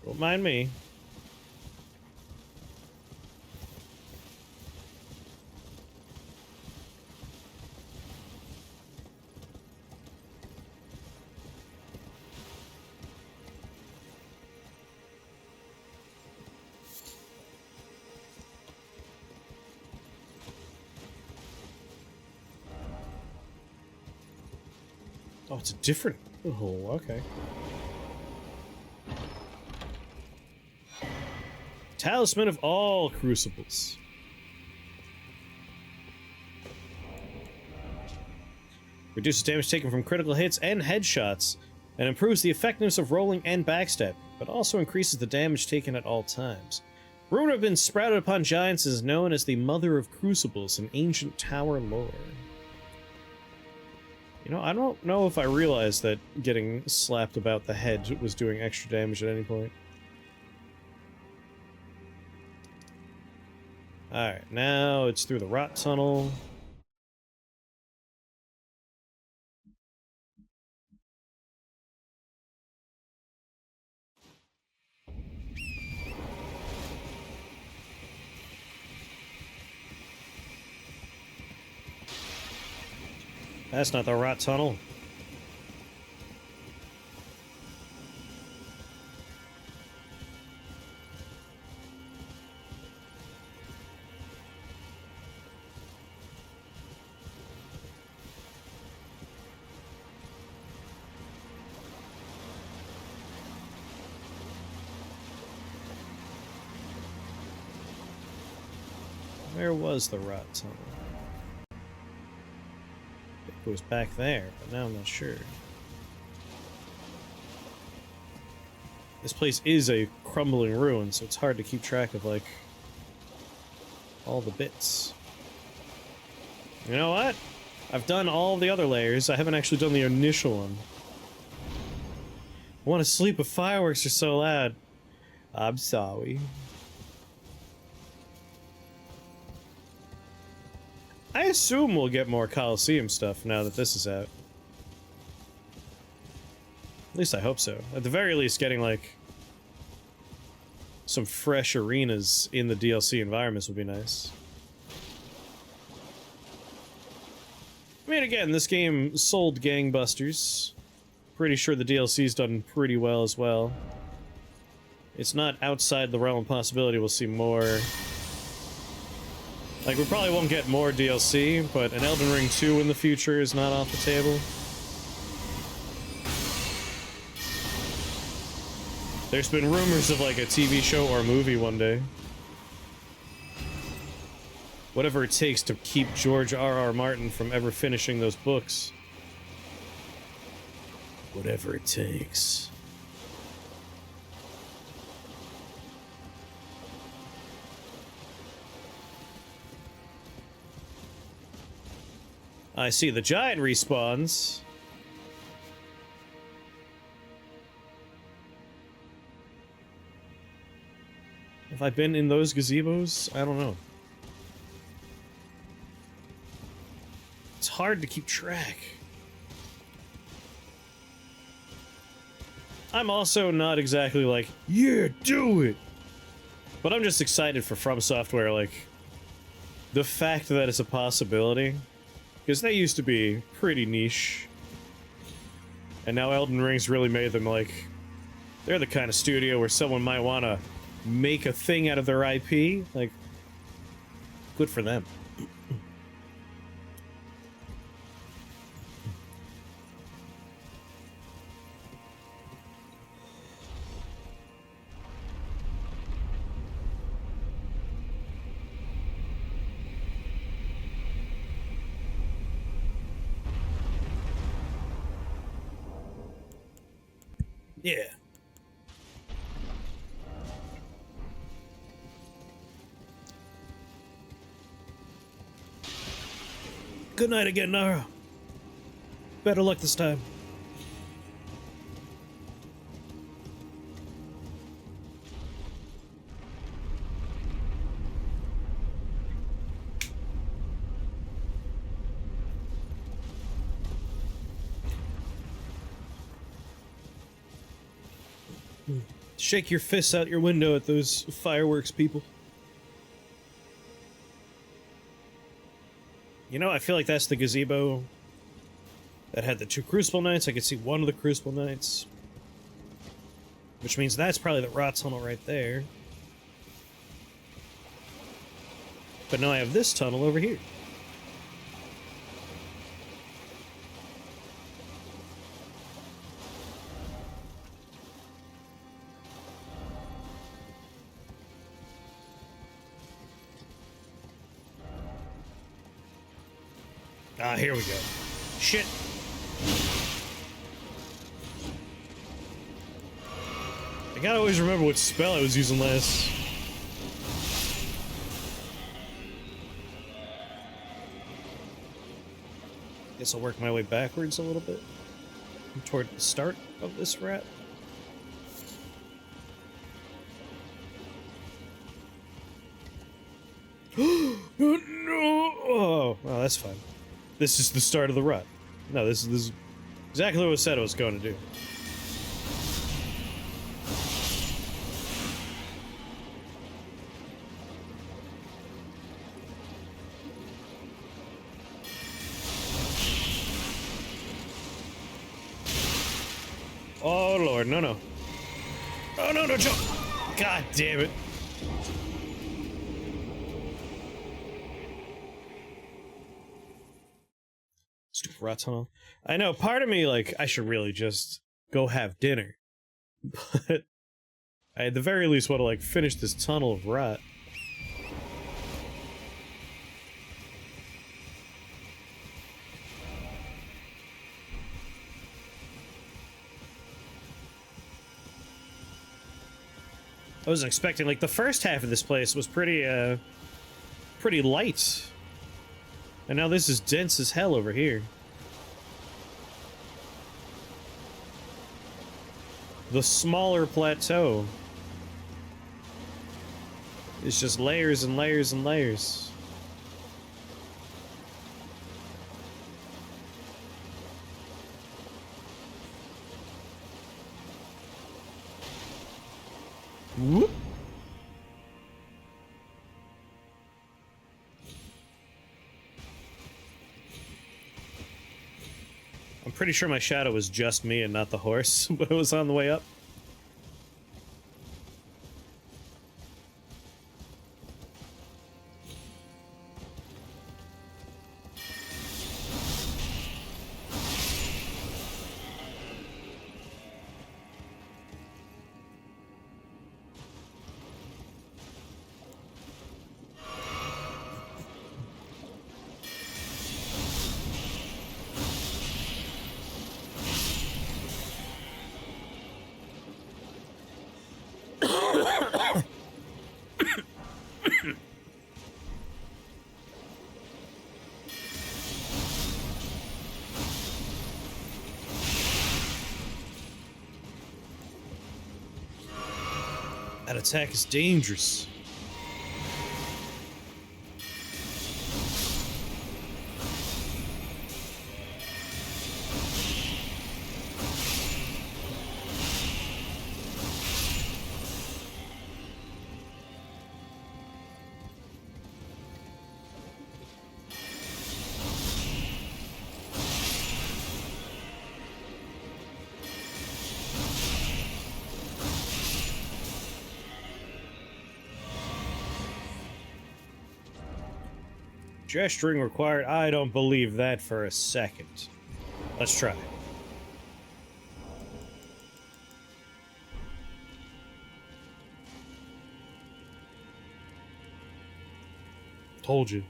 Don't mind me. Oh, it's a different... Oh, okay. Talisman of all crucibles. Reduces damage taken from critical hits and headshots, and improves the effectiveness of rolling and backstab, but also increases the damage taken at all times. Rumored to have been sprouted upon giants, is known as the Mother of Crucibles in ancient tower lore. You know, I don't know if I realized that getting slapped about the head was doing extra damage at any point. Alright, now it's through the rot tunnel. That's not the rot tunnel. Where was the rot tunnel? It was back there, but now I'm not sure. This place is a crumbling ruin, so it's hard to keep track of, like, all the bits. You know what? I've done all the other layers. I haven't actually done the initial one. I want to sleep, but fireworks are so loud. I'm sorry. I assume we'll get more Coliseum stuff now that this is out. At least I hope so. At the very least, getting, like, some fresh arenas in the DLC environments would be nice. I mean, again, this game sold gangbusters. Pretty sure the DLC's done pretty well as well. It's not outside the realm of possibility we'll see more Like, we probably won't get more DLC, but an Elden Ring 2 in the future is not off the table. There's been rumors of, like, a TV show or movie one day. Whatever it takes to keep George R.R. Martin from ever finishing those books. Whatever it takes. I see the giant respawns. Have I been in those gazebos? I don't know. It's hard to keep track. I'm also not exactly like, yeah, do it! But I'm just excited for From Software, like, the fact that it's a possibility. Because they used to be pretty niche. And now Elden Ring's really made them, like, they're the kind of studio where someone might want to make a thing out of their IP. Like, good for them. Yeah. Good night again, Nara. Better luck this time. Shake your fists out your window at those fireworks people. You know, I feel like that's the gazebo that had the 2 Crucible Knights. I could see one of the Crucible Knights. Which means that's probably the rot tunnel right there. But now I have this tunnel over here. Ah, here we go. Shit. I gotta always remember what spell I was using last. Guess I'll work my way backwards a little bit. Toward the start of this rat. No! Oh, well, that's fine. This is the start of the rut. No, this is exactly what I said I was going to do. Oh, Lord, no, no. Oh, no, no, jump! God damn it. Stupid rat tunnel. I know, part of me, like, I should really just go have dinner. But I at the very least want to, like, finish this tunnel of rot. I wasn't expecting, like, the first half of this place was pretty light. And now this is dense as hell over here. The smaller plateau is just layers and layers and layers. Whoop. I'm pretty sure my shadow was just me and not the horse, but it was on the way up. That attack is dangerous. Gesturing required. I don't believe that for a second. Let's try. Told you.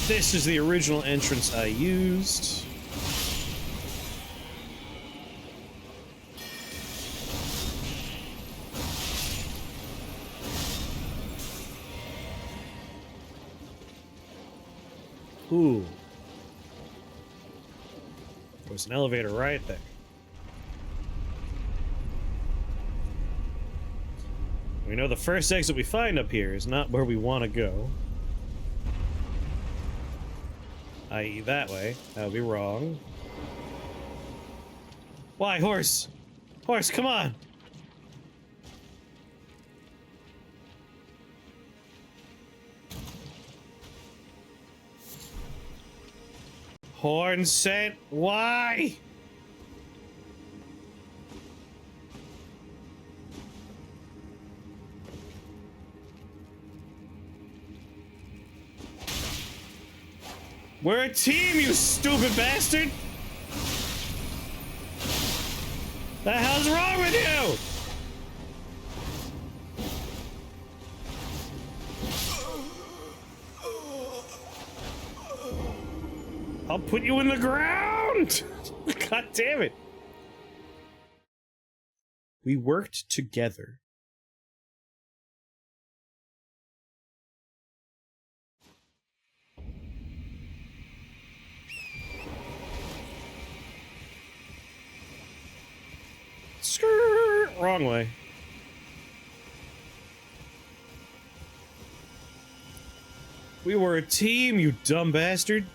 This is the original entrance I used. Ooh. There's an elevator right there. We know the first exit we find up here is not where we want to go. I.e. that way. That would be wrong. Why, horse? Horse, come on! Horn scent, why? We're a team, you stupid bastard! The hell's wrong with you? I'll put you in the ground! God damn it. We worked together. Skirt! Wrong way. We were a team, you dumb bastard.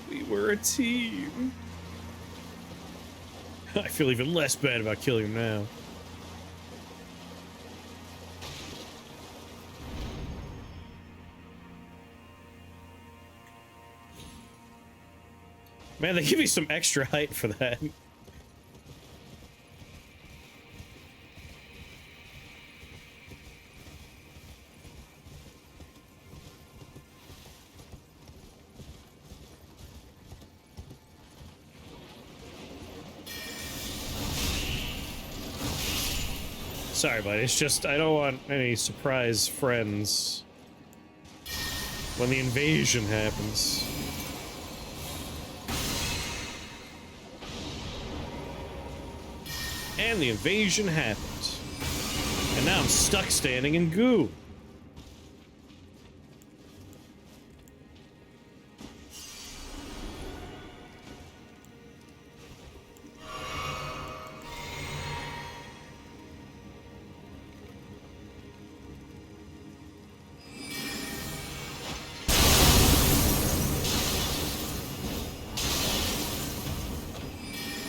We were a team. I feel even less bad about killing him now. Man, they give you some extra height for that. Sorry, buddy. It's just, I don't want any surprise friends when the invasion happens. And the invasion happened. And now I'm stuck standing in goo.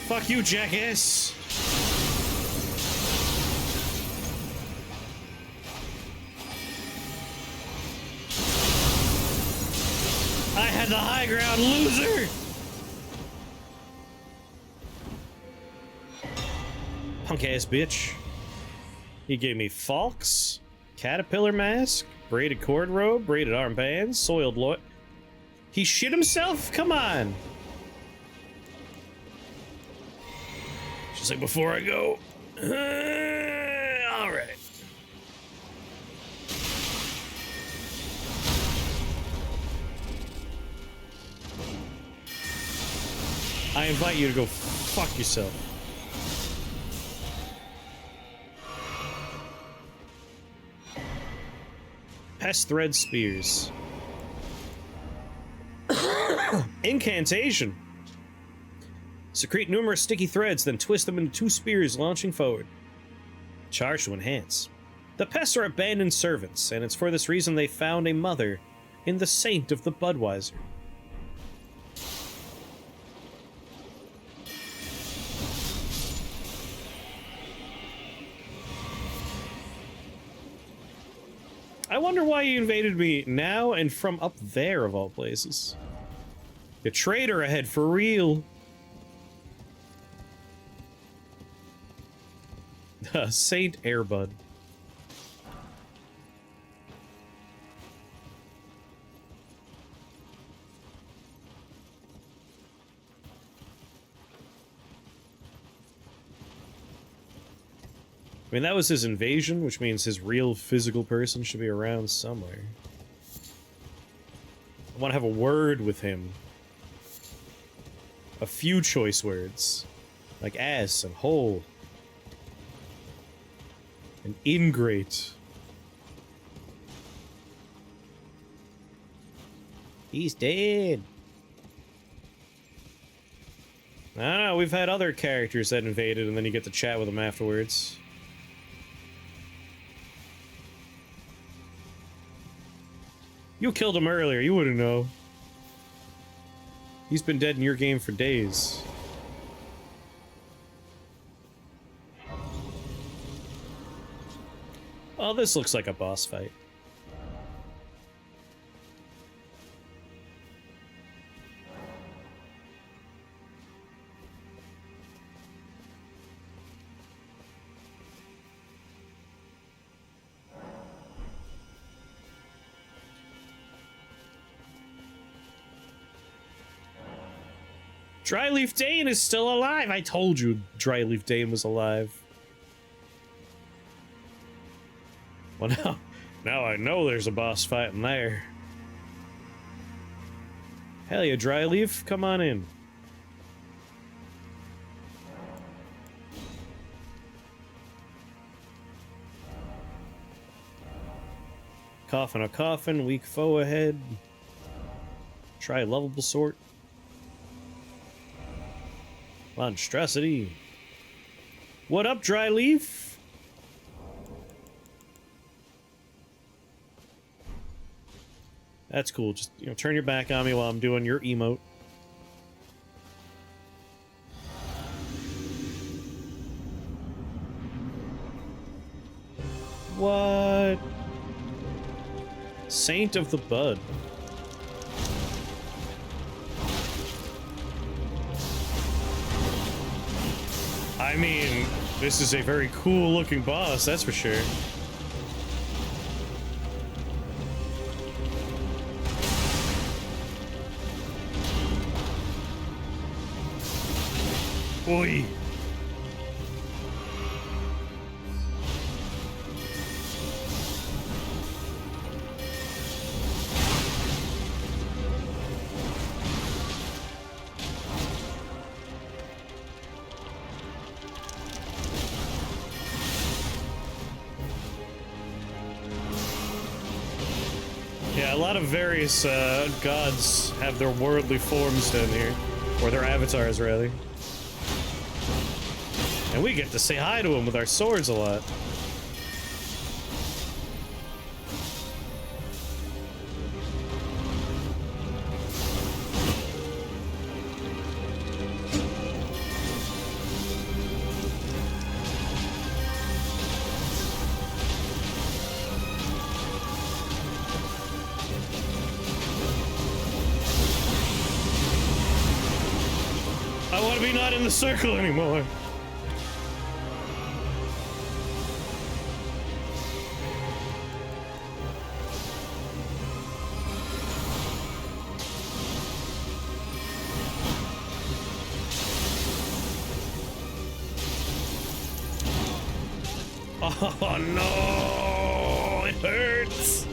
Fuck you, jackass! I had the high ground, loser! Punk ass bitch. He gave me Falks, Caterpillar Mask, Braided cord robe, braided armbands, soiled loin. He shit himself? Come on. She's like, before I go. All right. I invite you to go fuck yourself. Pest thread spears. Incantation. Secrete numerous sticky threads, then twist them into 2 spears launching forward. Charge to enhance. The pests are abandoned servants, and it's for this reason they found a mother in the Saint of the Budweiser. I wonder why you invaded me now and from up there, of all places. You traitor ahead for real. Saint Airbud. I mean, that was his invasion, which means his real physical person should be around somewhere. I want to have a word with him. A few choice words. Like ass and hole. And ingrate. He's dead. I don't know, we've had other characters that invaded and then you get to chat with them afterwards. You killed him earlier, you wouldn't know. He's been dead in your game for days. Oh, this looks like a boss fight. Dryleaf Dane is still alive! I told you Dryleaf Dane was alive. Well, now I know there's a boss fight in there. Hell yeah, Dryleaf, come on in. Coffin a coffin, weak foe ahead. Try lovable sort. Monstrosity. What up, Dryleaf? That's cool. Just, you know, turn your back on me while I'm doing your emote. What? Saint of the Bud. I mean, this is a very cool looking boss, that's for sure. Oi. Yeah, a lot of various gods have their worldly forms down here. Or their avatars, rather. And we get to say hi to them with our swords a lot. I want to be not in the circle anymore. Oh no! It hurts!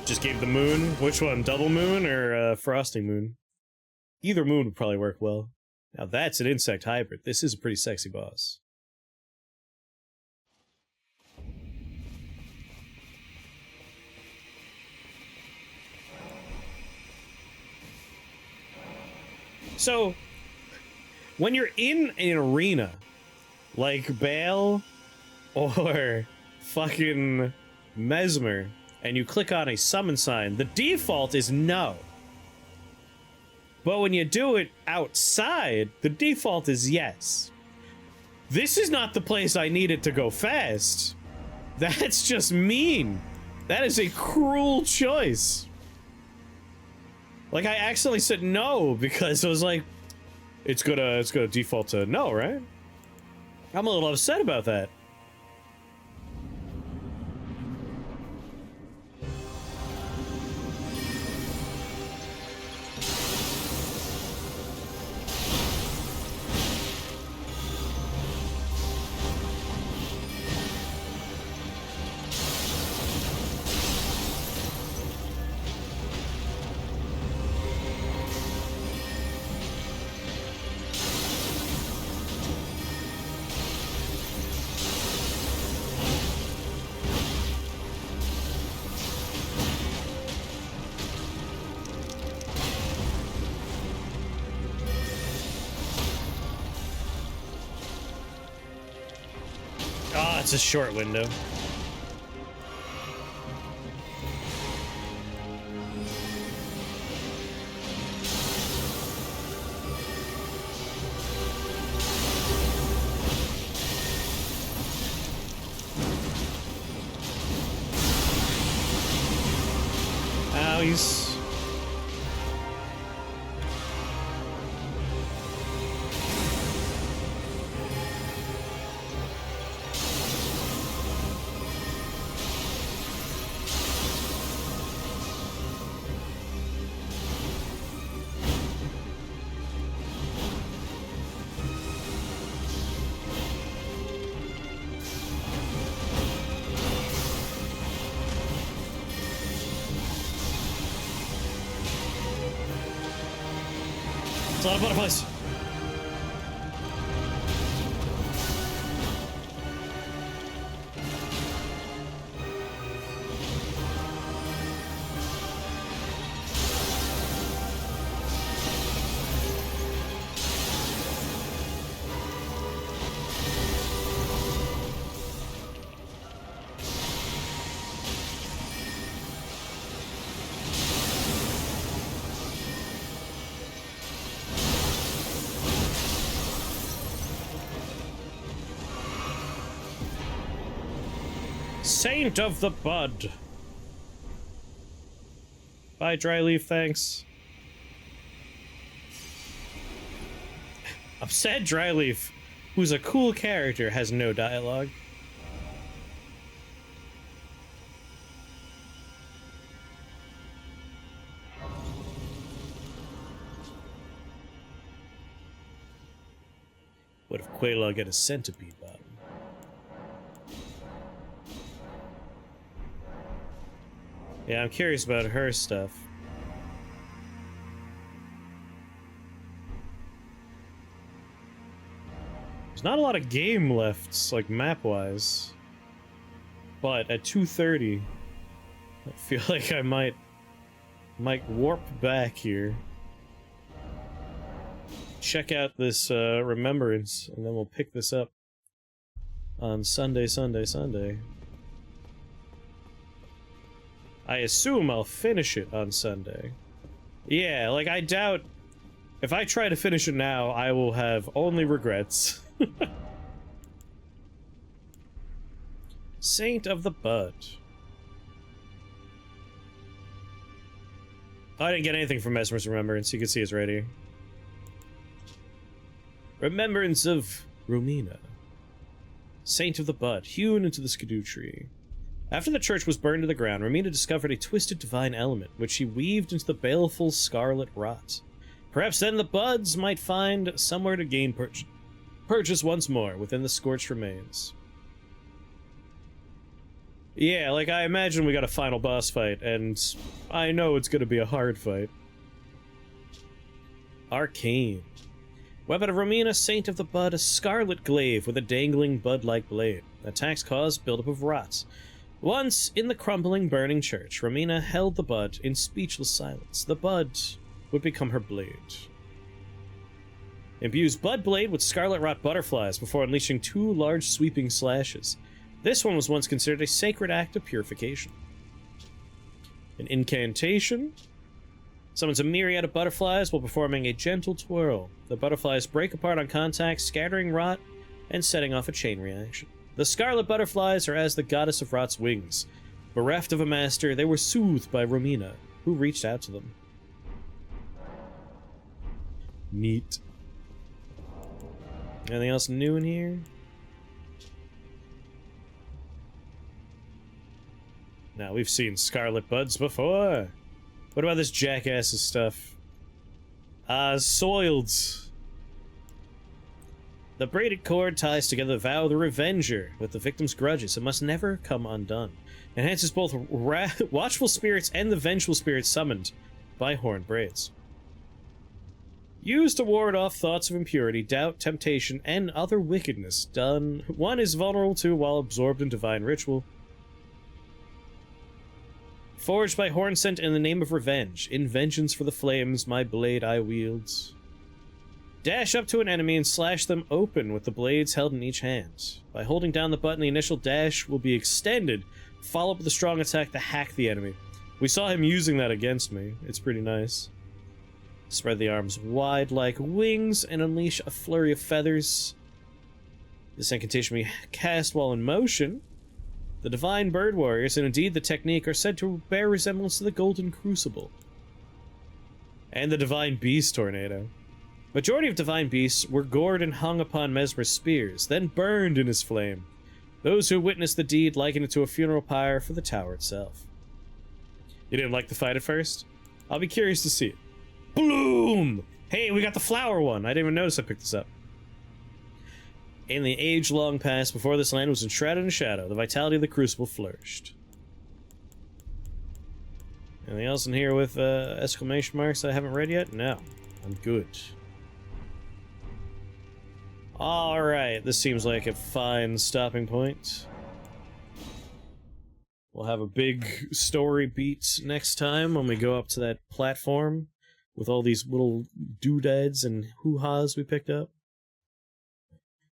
Just gave the moon. Which one? Double moon or frosting moon? Either moon would probably work well. Now that's an insect hybrid. This is a pretty sexy boss. So, when you're in an arena, like Bale or fucking Mesmer, and you click on a summon sign, the default is no. But when you do it outside, the default is yes. This is not the place I need it to go fast. That's just mean. That is a cruel choice. Like, I accidentally said no because I was like, it's gonna default to no, right? I'm a little upset about that. It's a short window. Ow, he's... a lot of butterflies. Saint of the Bud. Bye, Dryleaf, thanks. Upset Dryleaf, who's a cool character, has no dialogue. What if Quelaw get a centipede bottom? Yeah, I'm curious about her stuff. There's not a lot of game left, like map-wise. But at 2:30, I feel like I might warp back here. Check out this Remembrance, and then we'll pick this up on Sunday. I assume I'll finish it on Sunday. Yeah, like, I doubt... If I try to finish it now, I will have only regrets. Saint of the Bud. Oh, I didn't get anything from Mesmer's Remembrance. You can see it's right here. Remembrance of Romina. Saint of the Bud, hewn into the skidoo tree. After the church was burned to the ground, Romina discovered a twisted divine element, which she weaved into the baleful scarlet rot. Perhaps then the buds might find somewhere to gain purchase once more within the scorched remains. Yeah, like, I imagine we got a final boss fight, and I know it's gonna be a hard fight. Arcane. Weapon of Romina, Saint of the Bud, a scarlet glaive with a dangling bud-like blade. Attacks cause buildup of rot. Once, in the crumbling, burning church, Romina held the bud in speechless silence. The bud would become her blade. Imbues Bud Blade with scarlet rot butterflies before unleashing 2 large sweeping slashes. This one was once considered a sacred act of purification. An incantation summons a myriad of butterflies while performing a gentle twirl. The butterflies break apart on contact, scattering rot and setting off a chain reaction. The scarlet butterflies are as the goddess of rot's wings. Bereft of a master, they were soothed by Romina, who reached out to them. Neat. Anything else new in here? Now, we've seen scarlet buds before. What about this jackass's stuff? Soiled. The braided cord ties together the vow of the Revenger with the victim's grudges. It must never come undone. Enhances both watchful spirits and the vengeful spirits summoned by horned braids. Used to ward off thoughts of impurity, doubt, temptation, and other wickedness done one is vulnerable to while absorbed in divine ritual. Forged by Hornsent in the name of revenge. In vengeance for the flames, my blade I wield. Dash up to an enemy and slash them open with the blades held in each hand. By holding down the button, the initial dash will be extended, followed with a strong attack to hack the enemy. We saw him using that against me. It's pretty nice. Spread the arms wide like wings and unleash a flurry of feathers. This incantation will be cast while in motion. The Divine Bird Warriors, and indeed the technique, are said to bear resemblance to the Golden Crucible. And the Divine Beast Tornado. Majority of Divine Beasts were gored and hung upon Mesmer's spears, then burned in his flame. Those who witnessed the deed likened it to a funeral pyre for the tower itself. You didn't like the fight at first? I'll be curious to see it. Bloom! Hey, we got the flower one! I didn't even notice I picked this up. In the age-long past, before this land was enshrouded in shadow, the vitality of the Crucible flourished. Anything else in here with exclamation marks I haven't read yet? No. I'm good. Alright, this seems like a fine stopping point. We'll have a big story beat next time when we go up to that platform with all these little doodads and hoo-has we picked up.